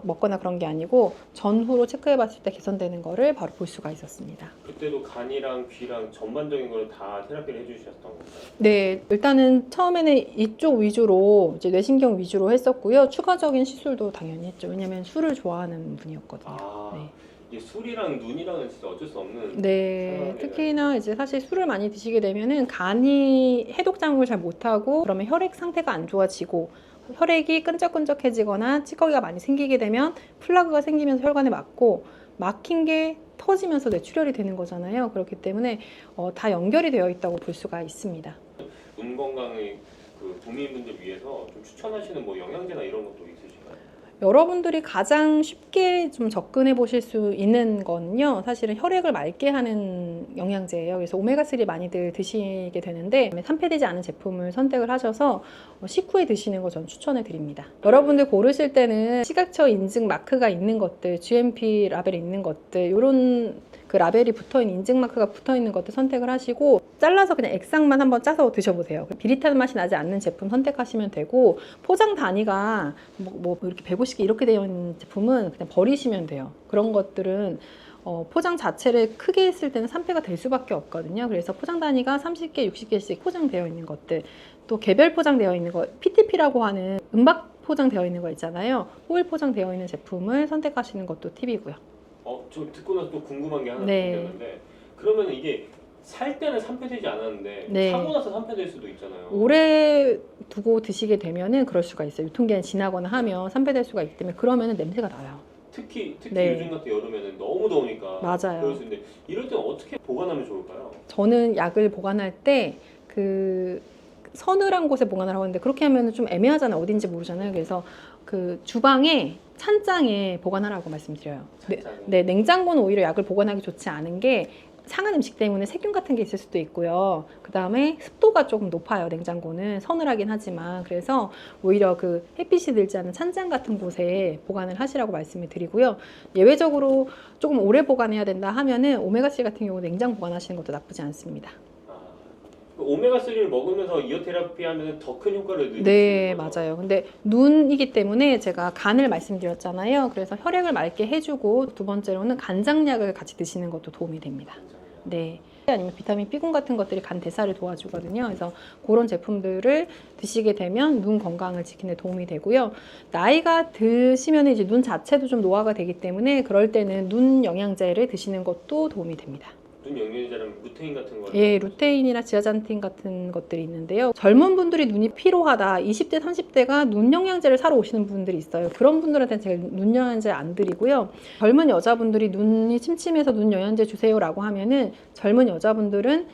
먹거나 그런 게 아니고 전후로 체크해 봤을 때 개선되는 거를 바로 볼 수가 있었습니다. 그때도 간이랑 귀랑 전반적인 걸 다 테라피를 해주셨던 건가요? 네, 일단은 처음에는 이쪽 위주로 이제 뇌신경 위주로 했었고요. 추가적인 시술도 당연히 했죠. 왜냐면 술을 좋아하는 분이었거든요. 네. 이게 술이랑 눈이랑은 진짜 어쩔 수 없는. 네, 상황이라. 특히나 이제 사실 술을 많이 드시게 되면은 간이 해독 작용을 잘 못하고 그러면 혈액 상태가 안 좋아지고 혈액이 끈적끈적해지거나 찌꺼기가 많이 생기게 되면 플라그가 생기면서 혈관에 막고 막힌 게 터지면서 뇌출혈이 되는 거잖아요. 그렇기 때문에 다 연결이 되어 있다고 볼 수가 있습니다. 눈 건강의 그 국민분들 위해서 좀 추천하시는 뭐 영양제나 이런 것도 있으신가요? 여러분들이 가장 쉽게 좀 접근해 보실 수 있는 거는요, 사실은 혈액을 맑게 하는 영양제예요. 그래서 오메가3 많이들 드시게 되는데 산패되지 않은 제품을 선택을 하셔서 식후에 드시는 거 전 추천해 드립니다. 여러분들 고르실 때는 시각처 인증 마크가 있는 것들, GMP 라벨이 있는 것들, 이런 그 라벨이 붙어있는 인증 마크가 붙어있는 것들 선택을 하시고 잘라서 그냥 액상만 한번 짜서 드셔보세요. 비릿한 맛이 나지 않는 제품 선택하시면 되고, 포장 단위가 뭐 이렇게 150개 이렇게 되어 있는 제품은 그냥 버리시면 돼요. 그런 것들은 포장 자체를 크게 했을 때는 산패가 될 수밖에 없거든요. 그래서 포장 단위가 30개, 60개씩 포장되어 있는 것들, 또 개별 포장되어 있는 거, PTP라고 하는 은박 포장되어 있는 거 있잖아요. 호일 포장되어 있는 제품을 선택하시는 것도 팁이고요. 저 듣고 나서 또 궁금한 게 하나 네. 생겼는데, 그러면 이게 살 때는 산패되지 않았는데 네. 사고 나서 산패될 수도 있잖아요. 오래 두고 드시게 되면은 그럴 수가 있어요. 유통기한이 지나거나 하면 산패될 수가 있기 때문에 그러면은 냄새가 나요. 특히 네. 요즘 같은 여름에는 너무 더우니까 맞아요. 그럴 수 있는데, 이럴 때는 어떻게 보관하면 좋을까요? 저는 약을 보관할 때 그 서늘한 곳에 보관하라고 하는데 그렇게 하면 좀 애매하잖아요. 어딘지 모르잖아요. 그래서 그 주방에 찬장에 보관하라고 말씀드려요. 네, 냉장고는 오히려 약을 보관하기 좋지 않은 게 상한 음식 때문에 세균 같은 게 있을 수도 있고요. 그 다음에 습도가 조금 높아요. 냉장고는 서늘하긴 하지만. 그래서 오히려 그 햇빛이 들지 않는 찬장 같은 곳에 보관을 하시라고 말씀을 드리고요. 예외적으로 조금 오래 보관해야 된다 하면은 오메가3 같은 경우 냉장 보관하시는 것도 나쁘지 않습니다. 오메가3를 먹으면서 이어 테라피 하면 더 큰 효과를 느낄 네, 수 있는 거죠? 맞아요. 근데 눈이기 때문에 제가 간을 말씀드렸잖아요. 그래서 혈액을 맑게 해주고 두 번째로는 간장약을 같이 드시는 것도 도움이 됩니다. 네. 아니면 비타민 B군 같은 것들이 간 대사를 도와주거든요. 그래서 그런 제품들을 드시게 되면 눈 건강을 지키는 데 도움이 되고요. 나이가 드시면 이제 눈 자체도 좀 노화가 되기 때문에 그럴 때는 눈 영양제를 드시는 것도 도움이 됩니다. 눈 영양제라면 루테인 같은 거? 예, 루테인이나 지아잔틴 같은 것들이 있는데요. 젊은 분들이 눈이 피로하다, 20대, 30대가 눈 영양제를 사러 오시는 분들이 있어요. 그런 분들한테는 제가 눈 영양제 안 드리고요. 젊은 여자분들이 눈이 침침해서 눈 영양제 주세요라고 하면은 젊은 여자분들은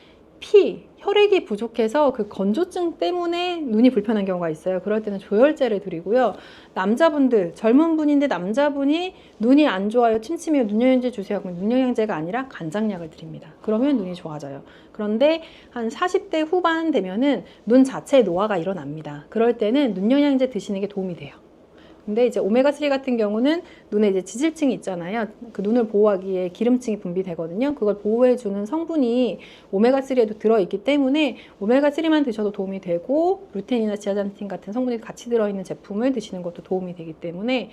혈액이 부족해서 그 건조증 때문에 눈이 불편한 경우가 있어요. 그럴 때는 조혈제를 드리고요. 남자분들, 젊은 분인데 남자분이 눈이 안 좋아요, 침침해요, 눈 영양제 주세요. 그럼 눈 영양제가 아니라 간장약을 드립니다. 그러면 눈이 좋아져요. 그런데 한 40대 후반 되면은 눈 자체에 노화가 일어납니다. 그럴 때는 눈 영양제 드시는 게 도움이 돼요. 근데 이제 오메가3 같은 경우는 눈에 이제 지질층이 있잖아요. 그 눈을 보호하기에 기름층이 분비되거든요. 그걸 보호해주는 성분이 오메가3에도 들어있기 때문에 오메가3만 드셔도 도움이 되고 루테인이나 지아잔틴 같은 성분이 같이 들어있는 제품을 드시는 것도 도움이 되기 때문에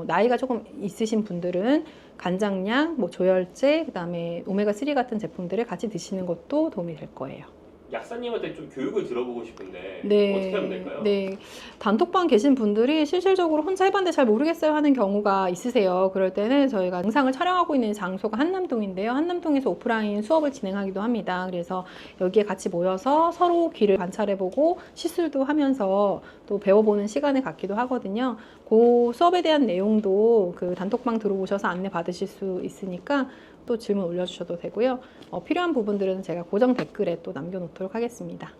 나이가 조금 있으신 분들은 간장약, 뭐 조혈제, 그다음에 오메가3 같은 제품들을 같이 드시는 것도 도움이 될 거예요. 약사님한테 좀 교육을 들어보고 싶은데 네, 어떻게 하면 될까요? 네, 단톡방 계신 분들이 실질적으로 혼자 해봤는데 잘 모르겠어요 하는 경우가 있으세요. 그럴 때는 저희가 영상을 촬영하고 있는 장소가 한남동인데요. 한남동에서 오프라인 수업을 진행하기도 합니다. 그래서 여기에 같이 모여서 서로 귀를 관찰해보고 시술도 하면서 또 배워보는 시간을 갖기도 하거든요. 그 수업에 대한 내용도 그 단톡방 들어오셔서 안내 받으실 수 있으니까 또 질문 올려주셔도 되고요. 필요한 부분들은 제가 고정 댓글에 또 남겨놓도록 하겠습니다.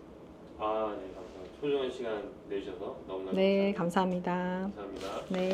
아, 네, 감사합니다. 소중한 시간 내주셔서 너무나 네, 감사합니다. 감사합니다. 감사합니다. 네.